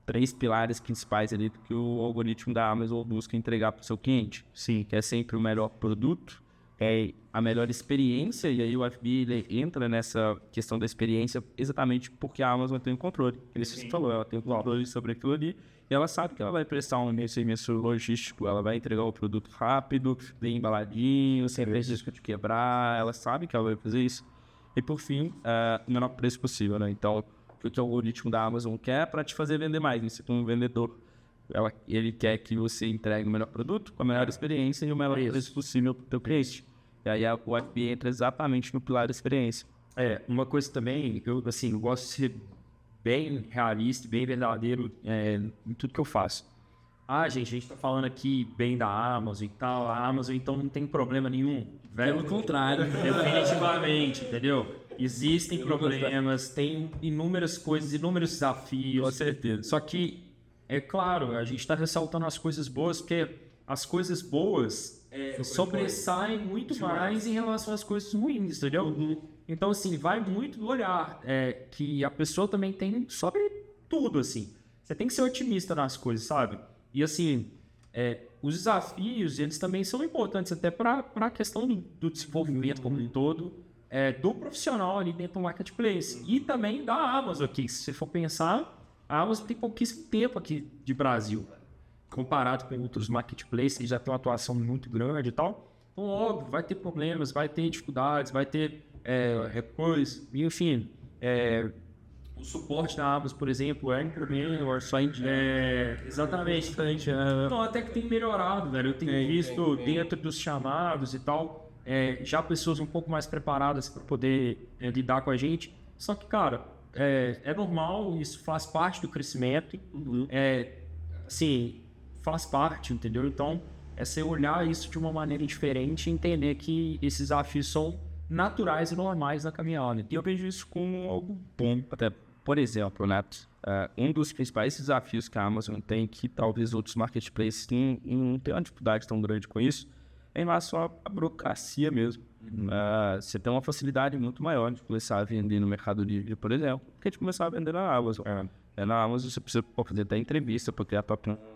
3 pilares principais ali que o algoritmo da Amazon busca entregar para o seu cliente. Sim. Que é sempre o melhor produto, a melhor experiência, e aí o FBA ele entra nessa questão da experiência exatamente porque a Amazon tem o controle. Isso você falou, ela tem o controle sobre aquilo ali, e ela sabe que ela vai prestar um serviço logístico, ela vai entregar o produto rápido, bem embaladinho, sem risco de quebrar, ela sabe que ela vai fazer isso. E por fim, o menor preço possível, né? Então, o que o algoritmo da Amazon quer para te fazer vender mais, você como vendedor. Ele quer que você entregue o melhor produto, com a melhor experiência e o melhor preço possível para o teu cliente. E aí o FBA entra exatamente no pilar da experiência. Uma coisa também, eu gosto de ser bem realista, bem verdadeiro em tudo que eu faço. Gente, a gente tá falando aqui bem da Amazon e tal, a Amazon então não tem problema nenhum. Pelo contrário. Definitivamente, entendeu? Existem problemas, tem inúmeras coisas, inúmeros desafios. Com certeza. Só que, é claro, a gente está ressaltando as coisas boas, porque as coisas boas sobressaem muito mais em relação às coisas ruins, entendeu? Então, assim, vai muito do olhar que a pessoa também tem sobre tudo, assim. Você tem que ser otimista nas coisas, sabe? E, assim, os desafios, eles também são importantes até para a questão do desenvolvimento como um todo, do profissional ali dentro do marketplace. E também da Amazon aqui. Se você for pensar, a Amazon tem pouquíssimo tempo aqui de Brasil, comparado com outros marketplaces, que já tem uma atuação muito grande e tal. Então, óbvio, vai ter problemas, vai ter dificuldades, vai ter coisas, enfim. O suporte da Amazon, por exemplo, é incrível, só exatamente. Então, até que tem melhorado, velho. Eu tenho visto dentro dos chamados e tal, já pessoas um pouco mais preparadas para poder lidar com a gente. Só que, cara, é normal, isso faz parte do crescimento. Assim, faz parte, entendeu? Então, é você olhar isso de uma maneira diferente e entender que esses desafios são naturais e normais na caminhada. E eu vejo isso como algo bom. Até, por exemplo, Neto, um dos principais desafios que a Amazon tem, que talvez outros marketplaces não tenham uma dificuldade tão grande com isso, é em relação à burocracia mesmo. Você tem uma facilidade muito maior de começar a vender no Mercado Livre, por exemplo, que de começar a vender na Amazon. Na Amazon você precisa fazer até entrevista para criar tua conta.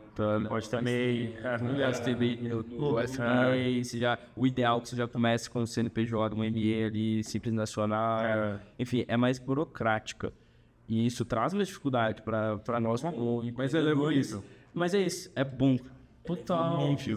Pode também o ideal é que você já comece com o CNPJ, um ME ali, Simples Nacional. Enfim, é mais burocrática. E isso traz uma dificuldade para nós. Mas é isso. Mas é isso, é bom. Totalmente.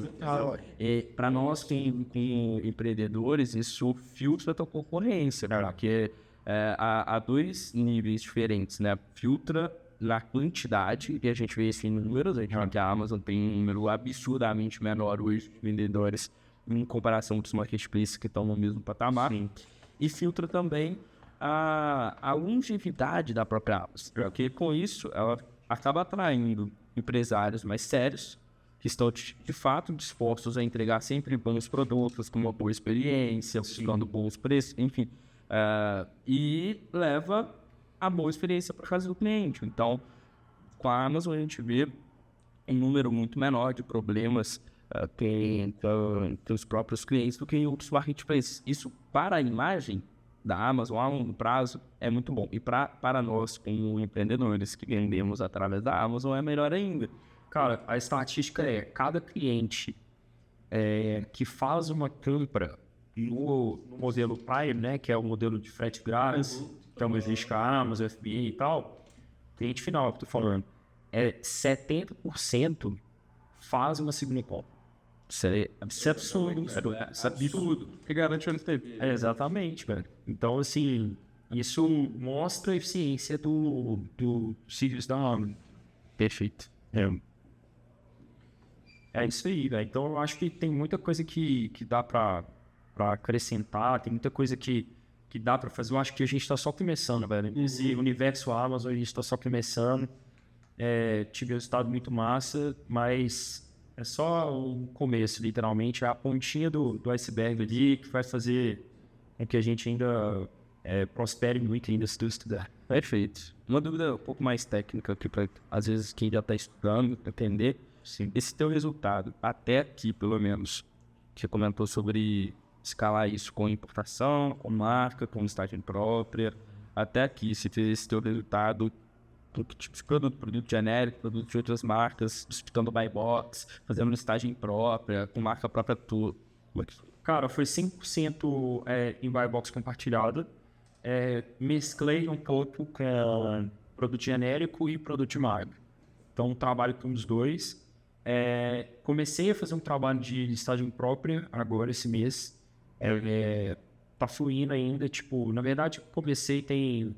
Para nós, como empreendedores, isso filtra a tua concorrência, porque há dois níveis diferentes, né? Filtra na quantidade, e a gente vê isso em números, a gente vê que a Amazon tem um número absurdamente menor hoje de vendedores em comparação com os marketplaces que estão no mesmo patamar. Sim. E filtra também a longevidade da própria Amazon, porque com isso ela acaba atraindo empresários mais sérios, que estão de fato dispostos a entregar sempre bons produtos, com uma boa experiência, buscando bons preços, enfim, e leva a boa experiência para casa do cliente. Então, com a Amazon a gente vê um número muito menor de problemas com os próprios clientes do que em outros marketplaces. Isso, para a imagem da Amazon a longo prazo, é muito bom. E para nós, como empreendedores que vendemos através da Amazon, é melhor ainda. Cara, a estatística cada cliente que faz uma compra no modelo Prime, né, que é o modelo de frete grátis, então existe com a Amazon, FBA e tal, cliente final que eu tô falando, 70% faz uma segunda compra. Isso é absurdo. Isso é absurdo. Que garante o LTV. Exatamente, velho. Então, assim, isso mostra a eficiência do serviço da Amazon. Perfeito. É isso aí, velho. Então, eu acho que tem muita coisa que dá pra acrescentar, tem muita coisa que dá pra fazer. Eu acho que a gente tá só começando, velho. Esse universo Amazon, a gente tá só começando. Tive um resultado muito massa, mas é só o começo, literalmente. É a pontinha do iceberg ali que vai fazer com que a gente ainda prospere muito ainda se tu estudar. Perfeito. Uma dúvida um pouco mais técnica aqui para, às vezes, quem já está estudando entender. Sim. Esse teu resultado, até aqui, pelo menos, você comentou sobre escalar isso com importação, com marca, com listagem própria. Até aqui, se fez esse teu resultado, que tipo de produto genérico, produto de outras marcas, disputando buy box, fazendo listagem própria, com marca própria tua. Cara, foi 100% em buy box compartilhada. Mesclei um pouco com produto genérico e produto de marca. Então, trabalho com os dois. Comecei a fazer um trabalho de listagem própria agora esse mês. Tá fluindo ainda, tipo, na verdade, comecei tem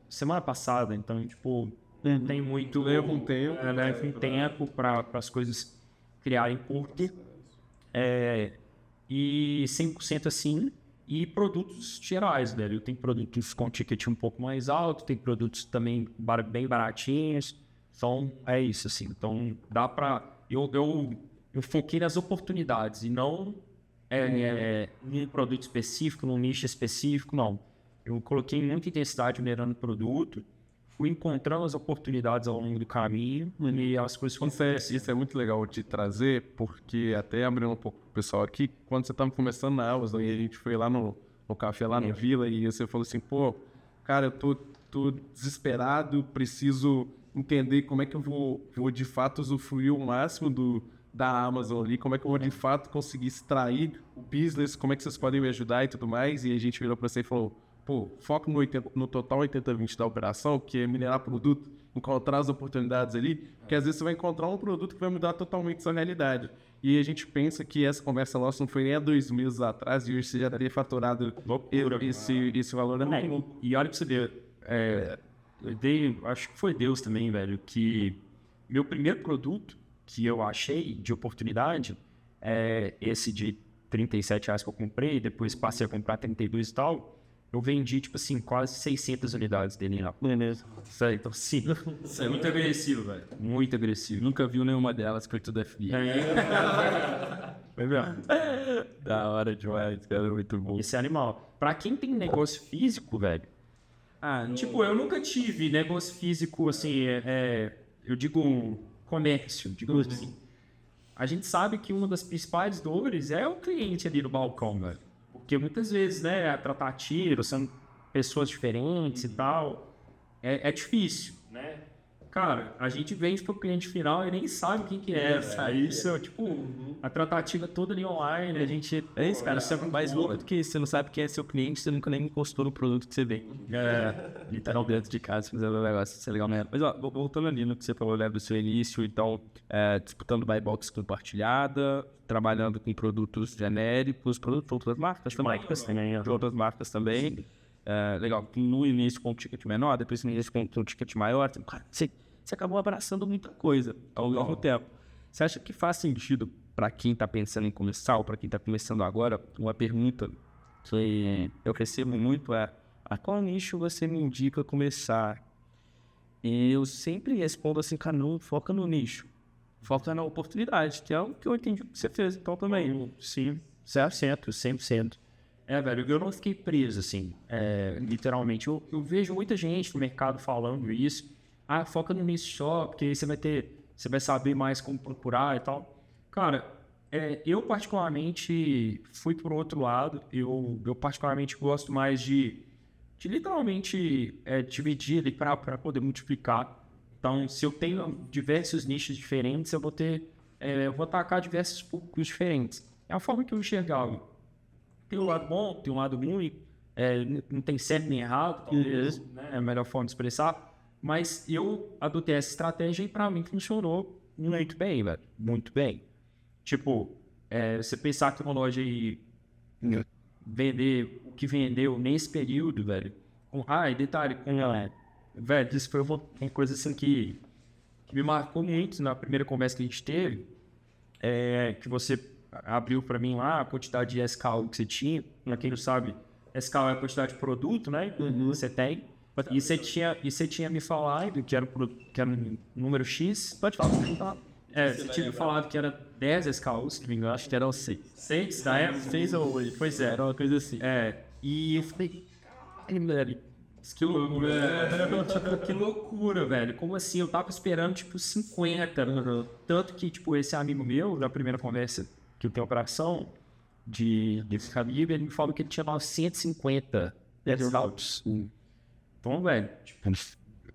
semana passada, então, tipo, tem muito... Leva um tempo. Leva um tempo para as coisas criarem curto. E 100% assim, e produtos gerais, velho. Eu tenho produtos com ticket um pouco mais alto, tem produtos também bem baratinhos. Então, é isso, assim. Então, dá pra... Eu foquei nas oportunidades e não num produto específico, num nicho específico, não. Eu coloquei muita intensidade minerando o produto, fui encontrando as oportunidades ao longo do caminho e as coisas foram... Isso é muito legal de trazer, porque até abrindo um pouco pro pessoal aqui, quando você estava começando na Amazon e a gente foi lá no café lá na Vila e você falou assim, pô, cara, eu tô desesperado, preciso entender como é que eu vou de fato usufruir o máximo da Amazon ali, como é que eu vou de fato conseguir extrair o business, como é que vocês podem me ajudar e tudo mais. E a gente virou para você e falou, pô, foco no total 80-20 da operação, que é minerar produto, encontrar as oportunidades ali, porque às vezes você vai encontrar um produto que vai mudar totalmente sua realidade. E a gente pensa que essa conversa nossa não foi nem há 2 meses atrás e hoje você já teria faturado esse valor. E olha pra você ver, acho que foi Deus também, velho, que meu primeiro produto que eu achei de oportunidade é esse de R$37 que eu comprei, depois passei a comprar 32 e tal. Eu vendi, tipo assim, quase 600 unidades dele lá. Beleza. Sério, então, sim. Isso é muito agressivo, velho. Muito agressivo. Nunca viu nenhuma delas que foi tudo FBA. Foi mesmo. Da hora demais, cara, muito bom. Esse é animal. Pra quem tem negócio físico, velho, tipo, eu nunca tive negócio físico, assim, eu digo comércio, digamos assim. A gente sabe que uma das principais dores é o cliente ali no balcão, velho. Porque muitas vezes, né, tratar tiro, são pessoas diferentes e tal, é difícil, né? Cara, a gente vende pro cliente final e nem sabe quem que é. Isso, tipo, a tratativa toda ali online, a gente... É isso, cara, você é mais louco do que você não sabe quem é seu cliente, você nunca nem encostou no produto que você vende. Literal dentro de casa, fazendo um negócio, isso é legal mesmo. Mas, ó, voltando ali no que você falou, né, do seu início, então, disputando buy box compartilhada, trabalhando com produtos genéricos, produtos de outras marcas também. De outras marcas também. Legal, no início com um ticket menor, depois no início com um ticket maior, cara, você acabou abraçando muita coisa ao longo do tempo. Você acha que faz sentido para quem está pensando em começar ou para quem está começando agora? Uma pergunta que eu recebo muito é: a qual nicho você me indica começar? E eu sempre respondo assim, cara, não foca no nicho, foca na oportunidade, que é o que eu entendi que você fez, então também. Sim, 100%. Velho, eu não fiquei preso, assim, literalmente. Eu vejo muita gente no mercado falando isso. Foca no nicho só, porque aí você vai saber mais como procurar e tal. Cara, eu particularmente fui pro outro lado. Eu particularmente gosto mais de literalmente dividir ali para poder multiplicar. Então, se eu tenho diversos nichos diferentes, eu vou atacar diversos públicos diferentes. É a forma que eu enxergava. Tem um lado bom, tem um lado ruim, não tem certo nem errado, talvez, né? É a melhor forma de expressar. Mas eu adotei essa estratégia e pra mim funcionou muito bem, velho. Muito bem. Tipo, você pensar que uma loja aí vender o que vendeu nesse período, velho. E detalhe, velho, isso foi uma coisa assim que me marcou muito na primeira conversa que a gente teve, que você abriu para mim lá a quantidade de SKU que você tinha. Pra quem não sabe, SKU é a quantidade de produto, né? Você tem. E você tinha me falado que era um número X. Pode falar. Você tinha me falado que era 10 SKUs, se não me engano. Acho que eram 6. 6 da época? 6 ou 8. Pois é, era uma coisa assim. E eu falei, velho, que loucura. Que loucura, velho. Como assim? Eu tava esperando, tipo, 50. Tanto que, tipo, esse amigo meu, na primeira conversa que eu tenho operação desse calibre, ele me falou que ele tinha 950 scouts. Então, velho, tipo,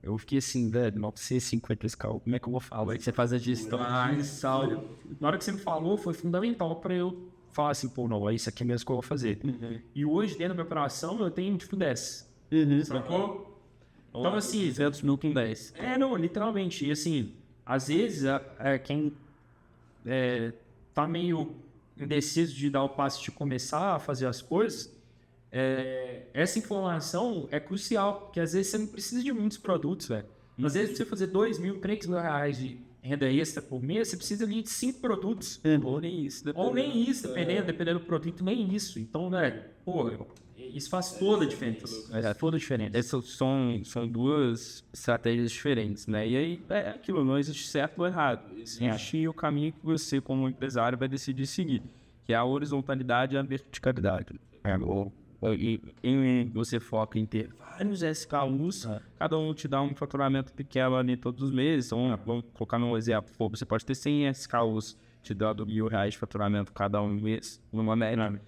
eu fiquei assim, velho, 950 scouts, como é que eu vou falar? Aí você faz a gestão. Na hora que você me falou, foi fundamental pra eu falar assim, pô, não, é isso aqui mesmo que eu vou fazer. E hoje, dentro da minha operação, eu tenho, tipo, 10. Sacou? Então, assim... 200 mil com 10. Não, literalmente. E, assim, às vezes, quem tá meio indeciso de dar o passo de começar a fazer as coisas, essa informação é crucial, porque às vezes você não precisa de muitos produtos, velho. Às vezes, pra você fazer 2 mil, 3 mil reais de renda extra por mês, você precisa ali de 5 produtos. Ou nem isso. Dependendo do produto, nem isso. Então, velho, isso faz toda a diferença. Toda a diferença. São duas estratégias diferentes, né? E aí, aquilo, não existe certo ou errado. Existe o caminho que você, como empresário, vai decidir seguir, que é a horizontalidade e a verticalidade. E você foca em ter vários SKUs, cada um te dá um faturamento pequeno ali todos os meses. Então, vamos colocar num exemplo, você pode ter 100 SKUs te dando R$1.000 de faturamento cada um mês, numa média.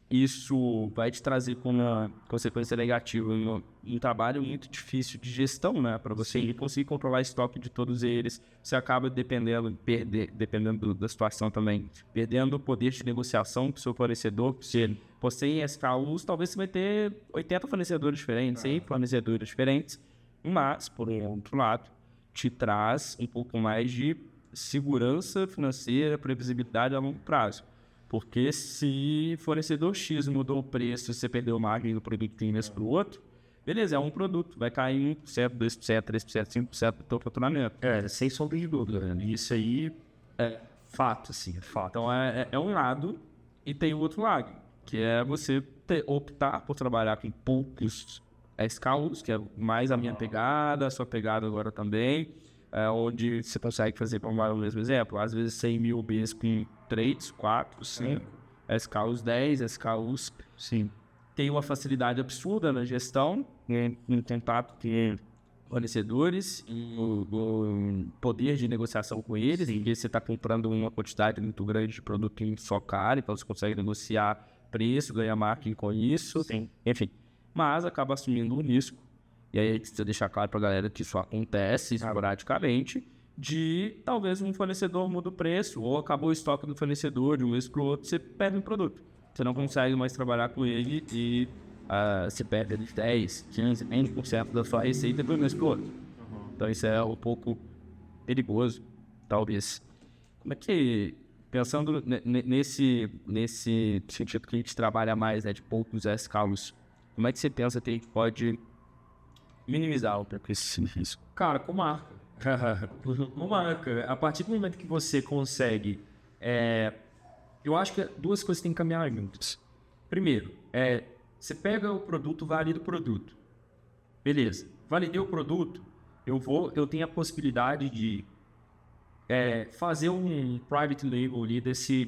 isso vai te trazer como uma consequência negativa um trabalho muito difícil de gestão, né? Para você conseguir controlar estoque de todos eles, você acaba dependendo da situação também, perdendo o poder de negociação com o seu fornecedor. Se você em SKUs, talvez você vai ter 80 fornecedores diferentes, 100 fornecedores diferentes, mas, por outro lado, te traz um pouco mais de segurança financeira, previsibilidade a longo prazo. Porque se fornecedor X mudou o preço, você perdeu margem do produto de um mês para o outro, beleza, é um produto, vai cair 1%, 2%, 3%, 5% do teu faturamento. Sem sombra de dúvida, velho. Isso aí é fato, assim, é fato. Então é um lado e tem o outro lado, que é você optar por trabalhar com poucos SKUs, que é mais a minha pegada, a sua pegada agora também, onde você consegue fazer, como o mesmo exemplo, às vezes 100 mil mês com 3, 4, 5, SKUs 10, SKUs, Sim. tem uma facilidade absurda na gestão, em contato com fornecedores, o poder de negociação com eles, em que você está comprando uma quantidade muito grande de produto em só cara, então você consegue negociar preço, ganhar margem com isso, enfim. Mas acaba assumindo um risco, e aí a gente precisa deixar claro para a galera que isso acontece esporadicamente, de talvez um fornecedor muda o preço, ou acabou o estoque do fornecedor de um mês para o outro, você perde um produto. Você não consegue mais trabalhar com ele e você perde 10, 15, 20% da sua receita do mês para o outro. Então isso é um pouco perigoso, talvez. Como é que, pensando nesse sentido que a gente trabalha mais, né, de poucos SKUs, como é que você pensa que a gente pode minimizar um pouco esse risco? Cara, com marca. Com marca. A partir do momento que você consegue... eu acho que duas coisas têm que caminhar juntas. Primeiro, você pega o produto, valida o produto. Beleza. Validei o produto, eu tenho a possibilidade de fazer um private label ali desse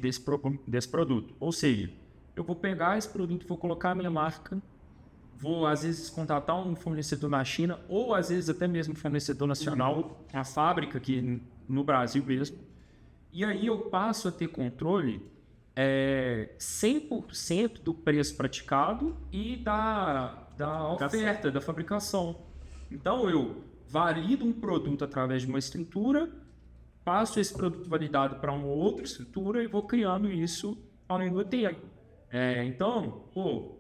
produto. Ou seja, eu vou pegar esse produto, vou colocar a minha marca, vou, às vezes, contratar um fornecedor na China, ou, às vezes, até mesmo um fornecedor nacional, a fábrica aqui no Brasil mesmo. E aí eu passo a ter controle 100% do preço praticado e da oferta, da fabricação. Então, eu valido um produto através de uma estrutura, passo esse produto validado para uma outra estrutura e vou criando isso ao longo do tempo. Então,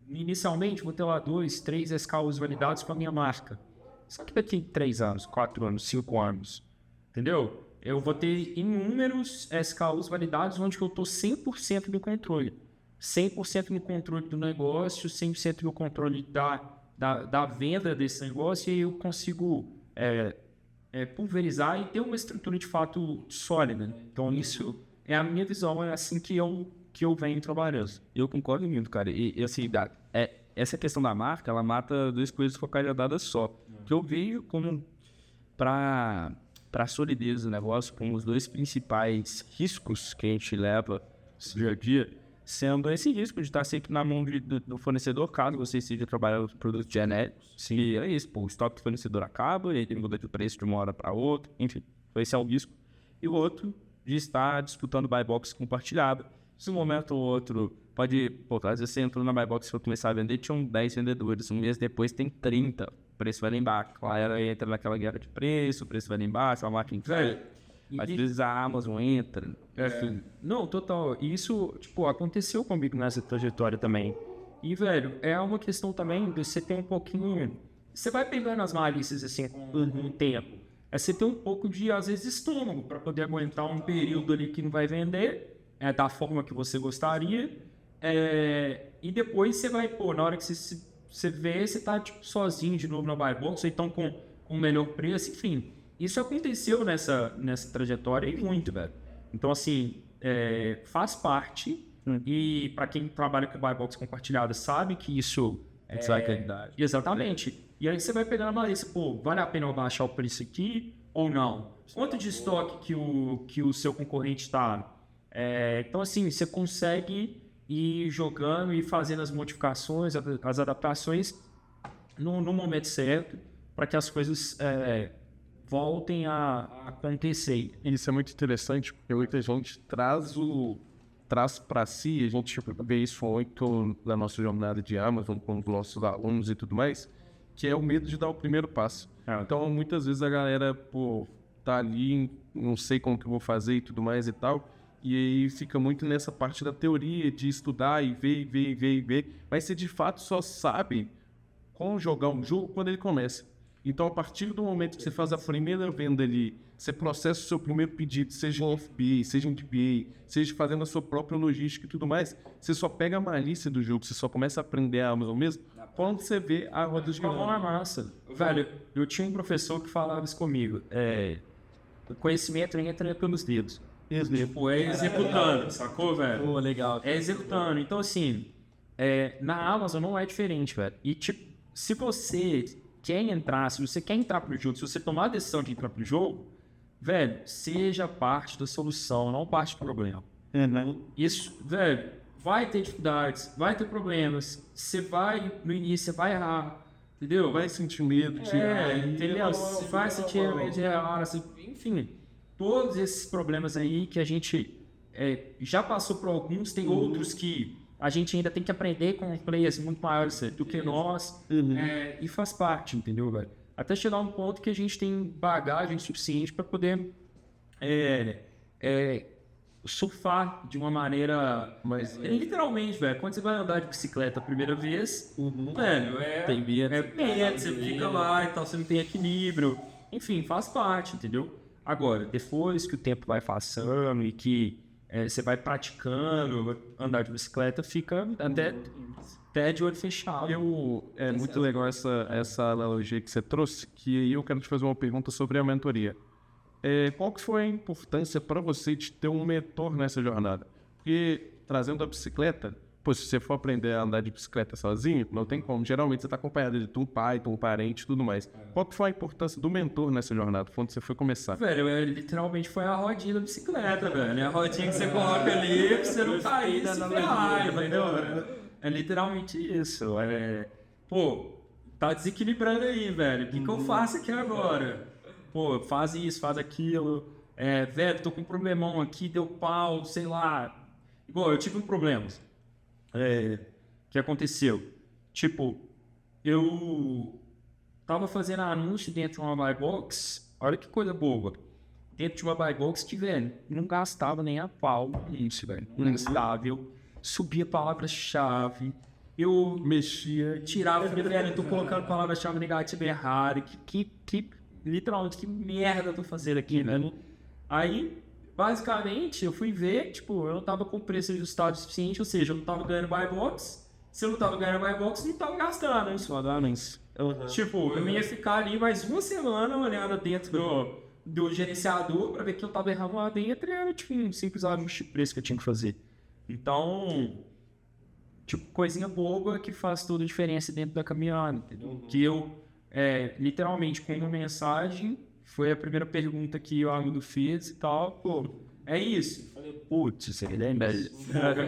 inicialmente, vou ter lá 2, 3 SKUs validados com a minha marca. Só que daqui 3 anos, 4 anos, 5 anos, entendeu? Eu vou ter inúmeros SKUs validados onde eu estou 100% no controle. 100% no controle do negócio, 100% no controle da venda desse negócio, e aí eu consigo pulverizar e ter uma estrutura de fato sólida. Então, isso é a minha visão, é assim que eu venho trabalhando. Eu concordo muito, cara. E assim, essa questão da marca, ela mata 2 coisas com a cajadada só. Que eu vejo como para a solidez do negócio, como os 2 principais riscos que a gente leva no dia a dia, sendo esse risco de estar sempre na mão do fornecedor, caso você esteja trabalhando com produtos genéricos. Sim. E é isso, o estoque do fornecedor acaba, ele muda de preço de uma hora para outra, enfim, esse é um risco. E o outro, de estar disputando buy box compartilhada. Se um momento ou outro pode... às vezes você entrou na buy box e foi começar a vender, tinham 10 vendedores, um mês depois tem 30, o preço vai lá embaixo. Aí entra naquela guerra de preço, o preço vai lá embaixo, a marca cai. Às vezes a Amazon entra. Não, total. Isso, aconteceu comigo nessa trajetória também. E, velho, é uma questão também de você ter um pouquinho... Você vai pegando as malícias, assim, com o tempo. Você ter um pouco de, às vezes, estômago para poder aguentar um período ali que não vai vender da forma que você gostaria. E depois você vai, na hora que você vê, você tá, sozinho de novo na buy box, ou então com um melhor preço, enfim. Isso aconteceu nessa trajetória e muito, velho. Então, assim, faz parte. E para quem trabalha com buy box compartilhada sabe que isso é realidade. Exatamente. E aí você vai pegando a malícia, vale a pena eu baixar o preço aqui ou não? Quanto de estoque que o seu concorrente está? Então, assim, você consegue ir jogando e fazendo as modificações, as adaptações no momento certo, para que as coisas voltem a acontecer. Isso é muito interessante, porque muita gente traz traz para si, a gente vê isso muito na nossa jornada de Amazon, com os nossos alunos e tudo mais, que é o medo de dar o primeiro passo. Então, muitas vezes a galera, pô, tá ali, não sei como que eu vou fazer e tudo mais e tal, e aí fica muito nessa parte da teoria, de estudar e ver, mas você de fato só sabe como jogar um jogo quando ele começa. Então, a partir do momento que você faz a primeira venda ali, você processa o seu primeiro pedido, seja em FBA, seja em DBA, seja fazendo a sua própria logística e tudo mais, você só pega a malícia do jogo, você só começa a aprender a Amazon mesmo, quando você vê a roda de Mão na massa. Velho, eu tinha um professor que falava isso comigo. O conhecimento entra pelos dedos. Tipo, é executando, sacou, velho? Pô, legal. É executando. Então, assim, na Amazon não é diferente, velho. E, tipo, se você quer entrar, se você quer entrar pro jogo, se você tomar a decisão de entrar pro jogo, velho, seja parte da solução, não parte do problema. Isso, velho, vai ter dificuldades, vai ter problemas. Você vai, no início, você vai errar, entendeu? Vai sentir medo de Entendeu? Você vai sentir medo de errar, enfim. Todos esses problemas aí que a gente já passou por alguns, tem outros que a gente ainda tem que aprender com players muito maiores do que nós, e faz parte, entendeu, velho? Até chegar a um ponto que a gente tem bagagem suficiente para poder surfar de uma maneira... Mas, literalmente, velho, quando você vai andar de bicicleta a primeira vez, velho, Tem vento. você fica lá e tal, você não tem equilíbrio. Enfim, faz parte, entendeu? Agora, depois que o tempo vai passando e que você vai praticando andar de bicicleta, fica até de olho fechado. É muito legal essa analogia que você trouxe, que eu quero te fazer uma pergunta sobre a mentoria. Qual que foi a importância para você de ter um mentor nessa jornada? Porque, trazendo a bicicleta, pô, se você for aprender a andar de bicicleta sozinho, não tem como. Geralmente você está acompanhado de um pai, de um parente e tudo mais. Qual que foi a importância do mentor nessa jornada, quando você foi começar? Velho, literalmente foi a rodinha da bicicleta, velho. É a rodinha que você coloca ali pra você não cair, se ferrar, entendeu? É literalmente isso. Pô, tá desequilibrando aí, velho. O que eu faço aqui agora? Pô, faz isso, faz aquilo. Velho, tô com um problemão aqui, deu pau, sei lá. Igual, eu tive um problema. Que aconteceu? Tipo, eu tava fazendo anúncio dentro de uma buy box. Olha que coisa boa. Dentro de uma buy box que, velho, não gastava nem a pau isso, velho. Não gastava. Eu subia palavra-chave. Eu mexia, tirava, velho, eu tô colocando palavra-chave negativa errada. Literalmente, que merda eu tô fazendo aqui, né? Aí, basicamente, eu fui ver, tipo, eu não tava com preço ajustado o suficiente, ou seja, eu não tava ganhando buy box. Se eu não tava ganhando buy box, não tava gastando, né? Tipo, eu ia ficar ali mais uma semana olhando dentro do gerenciador pra ver que eu tava errando lá dentro e era, tipo, um simples ajuste de preço que eu tinha que fazer. Então, tipo, coisinha boba que faz toda a diferença dentro da caminhada, entendeu? Que eu, literalmente, com uma mensagem, foi a primeira pergunta que o amigo fez e tal, pô, é isso. Falei, putz, você lembra?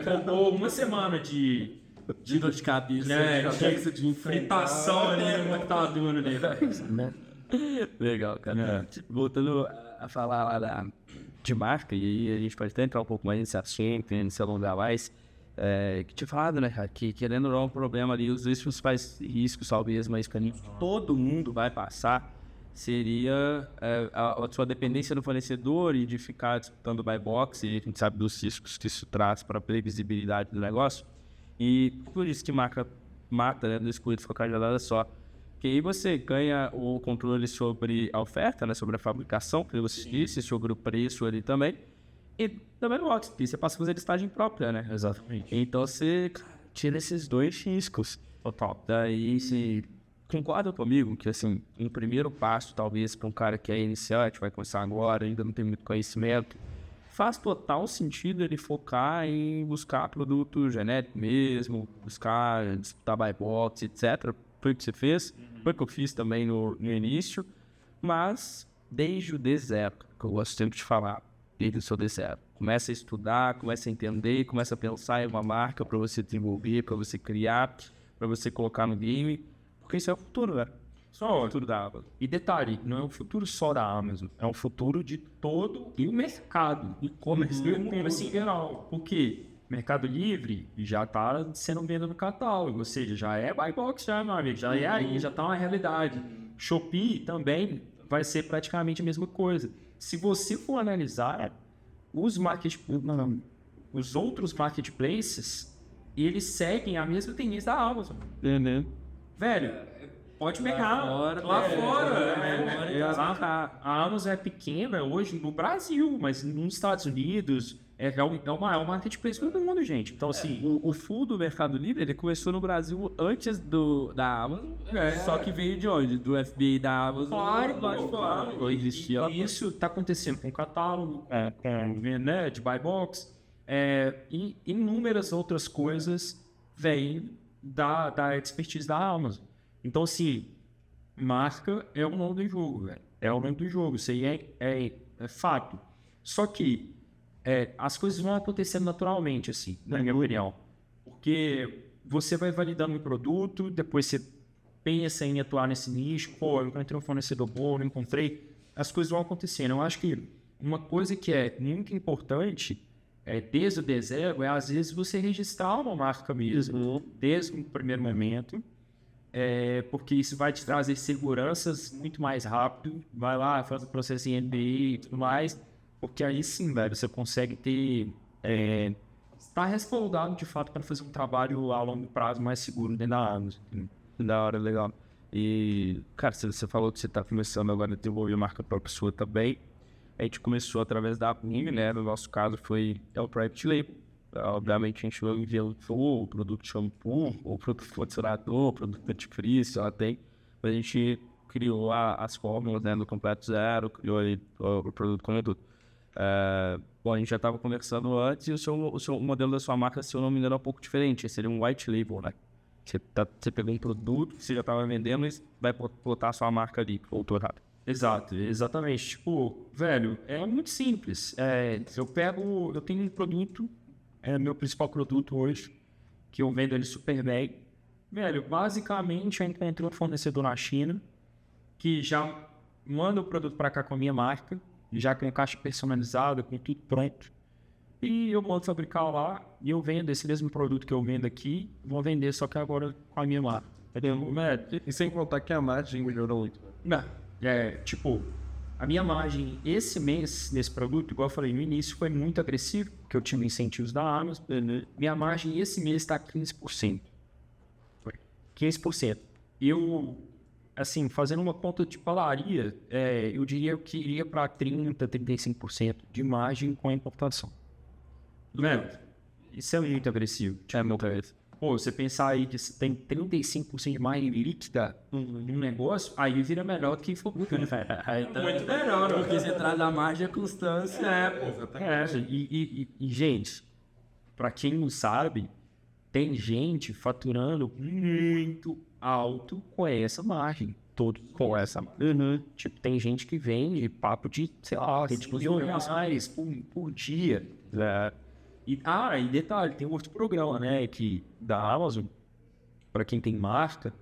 Acabou uma semana de dor de cabeça, de fritação ali no computador, né? Legal, cara. Voltando a falar lá de marca, e aí a gente pode até entrar um pouco mais nesse assunto, nesse alongar mais, que tinha falado, né, cara, que querendo ou não, um problema ali, os dois principais riscos, talvez, mas que todo mundo vai passar, seria a sua dependência do fornecedor e de ficar disputando buy box, e a gente sabe dos riscos que isso traz para a previsibilidade do negócio. E por isso que marca mata, né, do escudo de focar gelada só. Que aí você ganha o controle sobre a oferta, né, sobre a fabricação, que você disse, sobre o preço ali também. E também no box, que você passa a fazer listagem própria, né? Exatamente. Então você tira esses dois riscos. Total. Daí você concorda comigo que, assim, um primeiro passo, talvez, para um cara que é iniciante, vai começar agora, ainda não tem muito conhecimento, faz total sentido ele focar em buscar produto genérico mesmo, buscar disputar buy box, etc. Foi o que você fez, foi o que eu fiz também no início, mas desde o D0, que eu gosto sempre de falar, desde o seu D0. Começa a estudar, começa a entender, começa a pensar em uma marca para você desenvolver, para você criar, para você colocar no game, porque isso é o futuro, né? Só o futuro da Amazon. E detalhe, não é um futuro só da Amazon, é um futuro de todo o mercado, e-commerce em geral. Por quê? Mercado Livre já está sendo vendido no catálogo, ou seja, já é buy box, já, meu amigo, já é aí, já está uma realidade. Shopee também vai ser praticamente a mesma coisa. Se você for analisar, os outros marketplaces, eles seguem a mesma tendência da Amazon. Velho, pode pegar lá fora. A Amazon é pequena hoje no Brasil, mas nos Estados Unidos é o maior marketplace do mundo, gente. Então, assim, O full do Mercado Livre, ele começou no Brasil antes da Amazon, só que veio de onde? Do FBA da Amazon. claro. Não existia. E isso está acontecendo com o catálogo, né, de buy box, e inúmeras outras coisas vêm da expertise da Amazon. Então, assim, marca é o nome do jogo, velho. É o nome do jogo, isso aí é fato. Só que as coisas vão acontecendo naturalmente, assim, na minha opinião. Porque você vai validando um produto, depois você pensa em atuar nesse nicho, pô, eu encontrei um fornecedor bom, não encontrei. As coisas vão acontecendo. Eu acho que uma coisa que é muito importante, desde o D0, é às vezes você registrar uma marca mesmo, desde o primeiro momento, porque isso vai te trazer seguranças muito mais rápido. Vai lá, faz o processo em NDA e tudo mais, porque aí sim, velho, você consegue estar respaldado de fato para fazer um trabalho a longo prazo mais seguro dentro da Amazon. Da hora, legal. E, cara, você falou que você está começando agora a desenvolver marca própria sua também. A gente começou através da Apnim, né? No nosso caso é o Private Label. Obviamente a gente vai enviar o produto shampoo, o produto condicionador, o produto antifreeze, ela tem. Mas a gente criou as fórmulas, né, do completo zero, criou ali o produto como tudo. Bom, a gente já estava conversando antes e o modelo da sua marca, se eu não me engano, é um pouco diferente. Seria um white label, né? Você pegou um produto que você já estava vendendo e vai botar a sua marca ali, ou tô errado. Exato, exatamente. Tipo, velho, é muito simples. Eu tenho um produto, meu principal produto hoje, que eu vendo ele super bem. Velho, basicamente eu encontrei um fornecedor na China que já manda o produto para cá com a minha marca, já com caixa personalizada, com tudo pronto. E eu mando fabricar lá e eu vendo esse mesmo produto que eu vendo aqui, vou vender só que agora com a minha marca. E sem contar que a margem melhorou muito. Não, tipo, a minha margem esse mês nesse produto, igual eu falei, no início foi muito agressivo, porque eu tinha incentivos da Amazon. Minha margem esse mês está 15%. 15%. Eu, assim, fazendo uma conta de padaria, eu diria que iria para 30%, 35% de margem com a importação. Isso é muito agressivo. Pô, você pensar aí que você tem 35% de margem líquida num negócio, aí vira melhor do que infoproduto, né? Muito melhor, porque você traz a margem e a constância. Gente, pra quem não sabe, tem gente faturando muito alto com essa margem. Todo com essa margem. Tipo, tem gente que vende papo de, sei lá, milhões por dia. E detalhe, tem outro programa, né, da Amazon, para quem tem marca,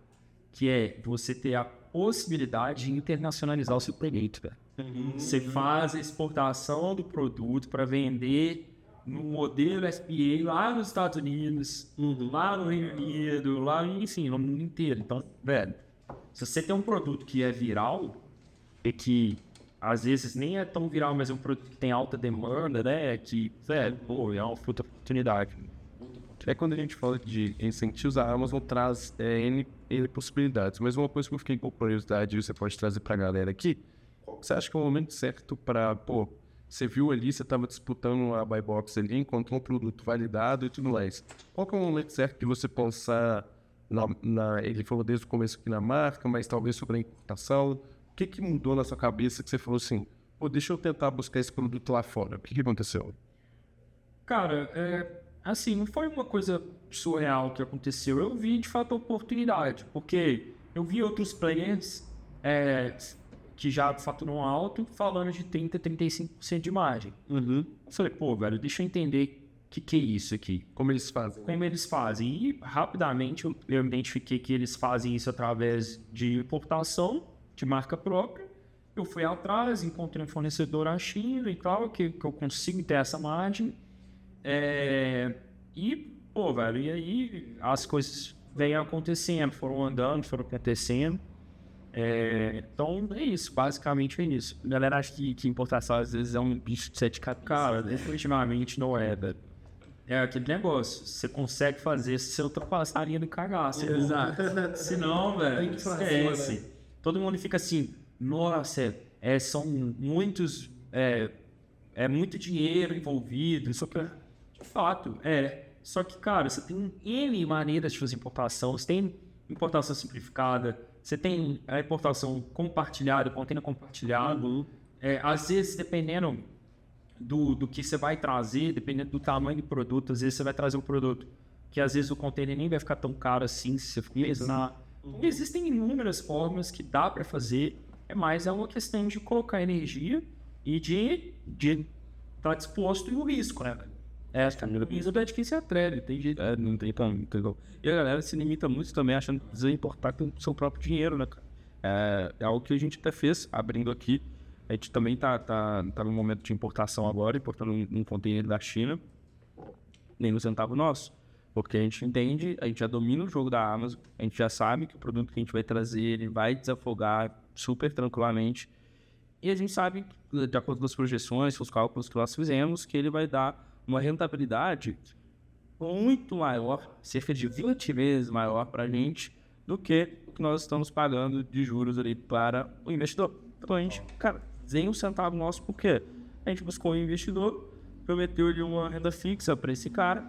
que é você ter a possibilidade de internacionalizar o seu produto, velho. Você faz a exportação do produto para vender no modelo SPA lá nos Estados Unidos, lá no Reino Unido, enfim, no mundo inteiro. Então, velho, se você tem um produto que é viral e que às vezes nem é tão viral, mas é um produto que tem alta demanda, né? Que, é uma puta oportunidade. Quando a gente fala de incentivos, a Amazon traz N possibilidades. Mas uma coisa que eu fiquei com curiosidade e você pode trazer pra galera aqui, qual você acha que é o momento certo para, você viu ali, você estava disputando a buy box ali, encontrou um produto validado e tudo mais. Qual que é o momento certo de você pensar ele falou desde o começo aqui na marca, mas talvez sobre a importação. O que mudou na sua cabeça que você falou assim, deixa eu tentar buscar esse produto lá fora? O que aconteceu? Cara, assim, não foi uma coisa surreal que aconteceu. Eu vi, de fato, a oportunidade, porque eu vi outros players que já faturam alto falando de 30%, 35% de margem. Eu falei, velho, deixa eu entender o que é isso aqui. Como eles fazem? Como eles fazem. E, rapidamente, eu identifiquei que eles fazem isso através de importação de marca própria. Eu fui atrás, encontrei um fornecedor na China e tal, que eu consigo ter essa margem. E, pô, velho, e aí as coisas vêm acontecendo, foram andando, foram acontecendo. Então é isso, basicamente é isso. A galera acha que importação às vezes é um bicho de sete cabeças. Cara, definitivamente não é, velho. É aquele negócio, você consegue fazer se você ultrapassar a linha do cagaço. Exato. Se não, velho, esquece. Todo mundo fica assim, nossa, são muitos, muito dinheiro envolvido, só que, de fato, Só que, cara, você tem N maneiras de fazer importação, você tem importação simplificada, você tem a importação compartilhada, container compartilhado. Às vezes, dependendo do que você vai trazer, dependendo do tamanho do produto, às vezes você vai trazer um produto que às vezes o container nem vai ficar tão caro assim, se você for pensar. Existem inúmeras formas que dá para fazer, mas é uma questão de colocar energia e de estar disposto no risco, né, velho? O risco é de quem se atreve, tem jeito. Não tem como, entendeu? E a galera se limita muito também achando que precisa importar com o seu próprio dinheiro, né, cara? É algo que a gente até fez, abrindo aqui. A gente também tá no momento de importação agora, importando um container da China, nem no centavo nosso. Porque a gente entende, a gente já domina o jogo da Amazon, a gente já sabe que o produto que a gente vai trazer, ele vai desafogar super tranquilamente. E a gente sabe, de acordo com as projeções, com os cálculos que nós fizemos, que ele vai dar uma rentabilidade muito maior, cerca de 20 vezes maior para a gente, do que o que nós estamos pagando de juros ali para o investidor. Então a gente, cara, nem um centavo nosso, porque a gente buscou um investidor, prometeu-lhe uma renda fixa para esse cara,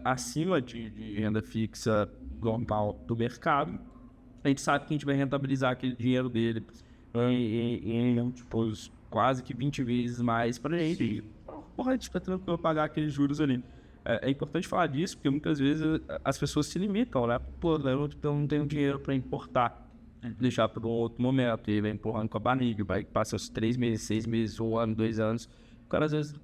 acima de renda fixa normal do mercado. A gente sabe que a gente vai rentabilizar aquele dinheiro dele em tipo, quase que 20 vezes mais para a gente. Porra, a gente fica tranquilo pagar aqueles juros ali. É importante falar disso, porque muitas vezes as pessoas se limitam, né? Pô, eu não tenho dinheiro para importar. Deixar para um outro momento, e vai empurrando com a barriga, vai passar os 3 meses, 6 meses, 1 ano, 2 anos. O cara às vezes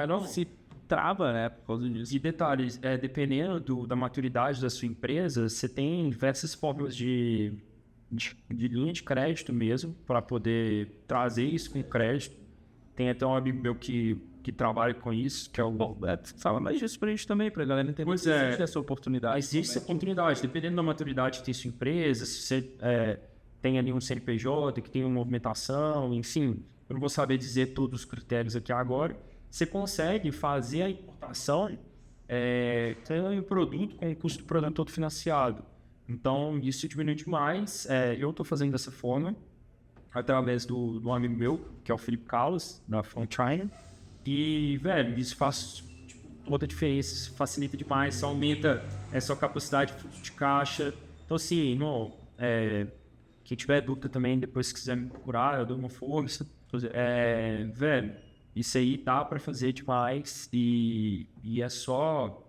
Não, se trava, né, por causa disso. e detalhes, dependendo da maturidade da sua empresa, você tem diversas formas de linha de crédito mesmo, para poder trazer isso com crédito. Tem até um amigo meu que trabalha com isso, que é o... Fala mais disso pra gente também, pra galera entender. Pois que existe essa oportunidade. Existe essa oportunidade, dependendo da maturidade que tem sua empresa, se você tem ali um CNPJ, que tem uma movimentação, enfim, eu não vou saber dizer todos os critérios aqui agora. Você consegue fazer a importação tendo um produto com o custo do produto todo financiado. Então, isso diminui demais. Eu estou fazendo dessa forma, através do amigo meu, que é o Felipe Carlos, da Front China. E, velho, isso faz toda a diferença, isso facilita demais, isso aumenta a sua capacidade de fluxo de caixa. Então, assim, quem tiver dúvida também, depois se quiser me procurar, eu dou uma força. Velho, isso aí dá para fazer demais e é só,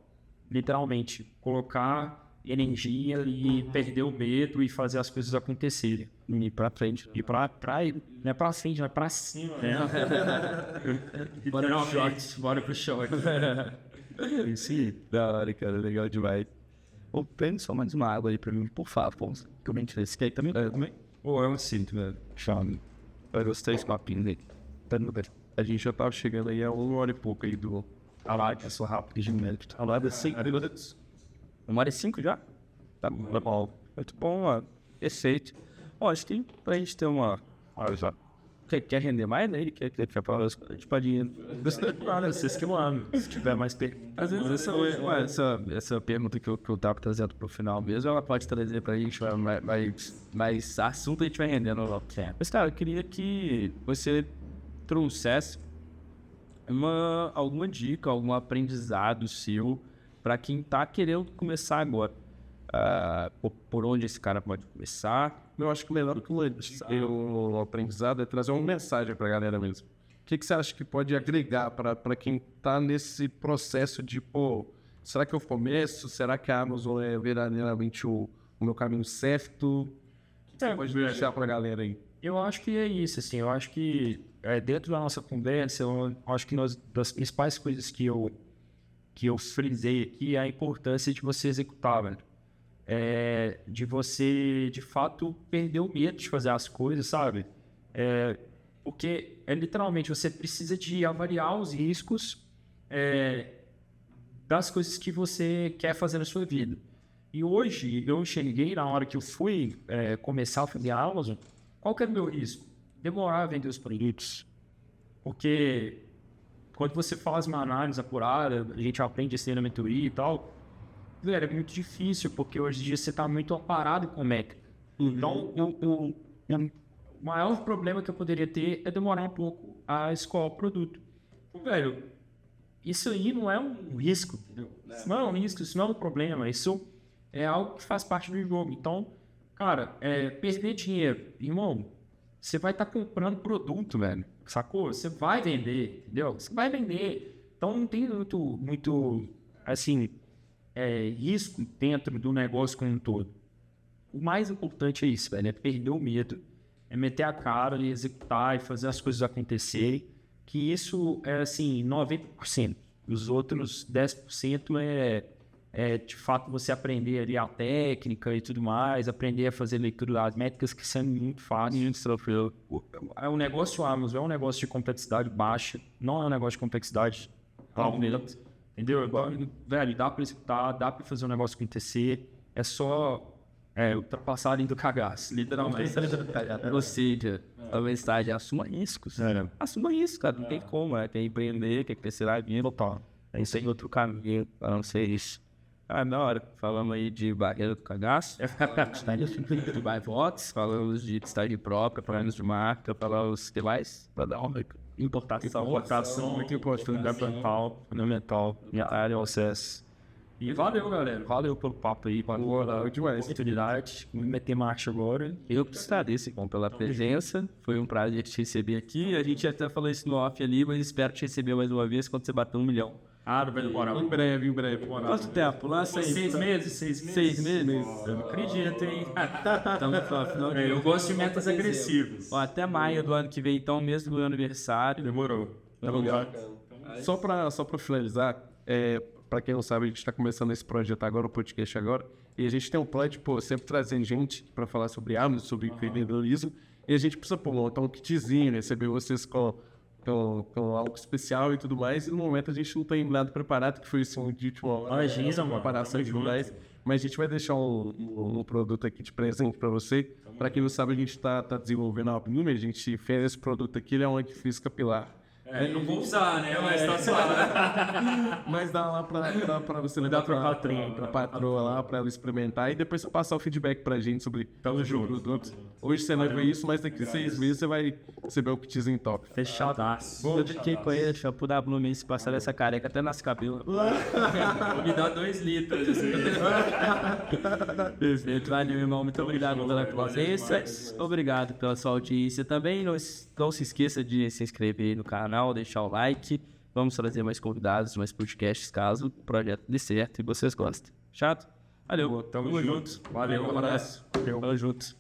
literalmente, colocar energia e perder o medo e fazer as coisas acontecerem. E pra frente. E não é pra frente, não é pra cima. Bora no short, bora pro short. Sim, da hora, cara, legal demais. Ô, pega só mais uma água aí pra mim, por favor. Comente nesse que aí também. Pô, eu sinto, velho. Chame. Eu gostei desse papinho aí. Tá no lugar. A gente já tava chegando aí a 1 hora e pouco aí do... Passou rápido de mérito. A live é 5 minutos. 1 hora e 5 já? Tá bom. Muito bom, mano. Perfeito. Ó, acho que pra gente ter uma... já. Quer render mais, né? Ele quer falar as coisas, a gente pode ir. Vocês que mandam. Se tiver mais perguntas. Às vezes essa pergunta que eu tava trazendo pro final mesmo, ela pode trazer pra gente mais assunto, a gente vai rendendo. Mas, cara, eu queria que você trouxesse alguma dica, algum aprendizado seu para quem tá querendo começar agora. Por onde esse cara pode começar? Eu acho que o melhor que o aprendizado é trazer uma mensagem pra galera mesmo. O que você acha que pode agregar para quem tá nesse processo de, pô, será que eu começo? Será que a Amazon é verdadeiramente o meu caminho certo? O que você pode deixar pra galera aí? Eu acho que é isso, assim, eu acho que dentro da nossa conversa, eu acho que das principais coisas que eu frisei aqui é a importância de você executar, velho. De você, de fato, perder o medo de fazer as coisas, sabe? Porque literalmente você precisa de avaliar os riscos das coisas que você quer fazer na sua vida. E hoje, eu enxerguei, na hora que eu fui começar a fazer a Amazon, qual que era o meu risco? Demorar a vender os produtos. Porque quando você faz uma análise apurada, a gente aprende isso na mentoria e tal, velho, é muito difícil, porque hoje em dia você está muito aparado com métrica. Então, o maior problema que eu poderia ter é demorar um pouco a escoar o produto. Velho, isso aí não é um risco, entendeu? Isso não é um risco, isso não é um problema, isso é algo que faz parte do jogo. Então, cara, perder dinheiro, irmão, você vai estar comprando produto, velho, sacou? Você vai vender, entendeu? Você vai vender. Então, não tem muito assim, risco dentro do negócio como um todo. O mais importante é isso, velho, é perder o medo, é meter a cara e executar e fazer as coisas acontecerem, que isso é, assim, 90%. Os outros 10% é de fato você aprender ali a técnica e tudo mais, aprender a fazer leitura das métricas, que são muito fáceis. O negócio Amazon é um negócio de complexidade baixa, não é um negócio de complexidade alta, entendeu? Velho, dá para executar, dá para fazer um negócio acontecer, é só ultrapassar ali do cagaço, literalmente. Ou seja, a mensagem é assuma riscos. Assuma riscos, cara. Não tem como, tem que empreender, tem que crescer a vida. Tem sem outro caminho, para não ser isso. Na hora, falamos aí de barreira do cagaço, de buy bots, falamos de estágio próprio, falamos de marca, falamos de mais, para dar uma importação, muito importante, fundamental, minha área é o acesso. E valeu, galera. Valeu pelo papo aí, valeu a oportunidade. Vou meter marcha agora. Eu que agradeço, então, pela presença. Foi um prazer te receber aqui. A gente até falou isso no off ali, mas espero te receber mais uma vez quando você bater 1 milhão. Não vai demorar. Em breve. Quanto tempo? Lá 6 meses. 6 meses? Eu não acredito, hein? Então, Eu gosto de metas agressivas. Até maio do ano que vem, então, mesmo do meu aniversário. Demorou. Só para finalizar, para quem não sabe, a gente está começando esse projeto agora, o podcast agora, e a gente tem um plano de, sempre trazendo gente para falar sobre Amazon, sobre empreendedorismo, e a gente precisa montar um kitzinho, receber vocês com algo especial e tudo mais, e no momento a gente não tem nada preparado, que foi assim, de última hora, preparação e tudo mais, mas a gente vai deixar um produto aqui de presente para você. Para quem não sabe, a gente está desenvolvendo a Albume, a gente fez esse produto aqui, ele é um antifreeze capilar. Não vou usar, né? Mas tá suave. Mas dá lá pra você levar pra patroa lá, pra ela experimentar e depois você passar o feedback pra gente sobre o produto. Hoje você não vai ver isso, mas daqui a 6 meses você vai receber o kitzinho top. Fechadaço. Eu dediquei com ele, shampoo da Blumen, se passar essa careca até nas cabelos. Me dá 2 litros. Perfeito, valeu, irmão. Muito obrigado pela presença. Obrigado pela sua audiência também. Não se esqueça de se inscrever no canal, deixar o like. Vamos trazer mais convidados, mais podcasts, caso o projeto dê certo e vocês gostem. Chato? Valeu. Tamo junto. Valeu, um abraço. Tamo junto.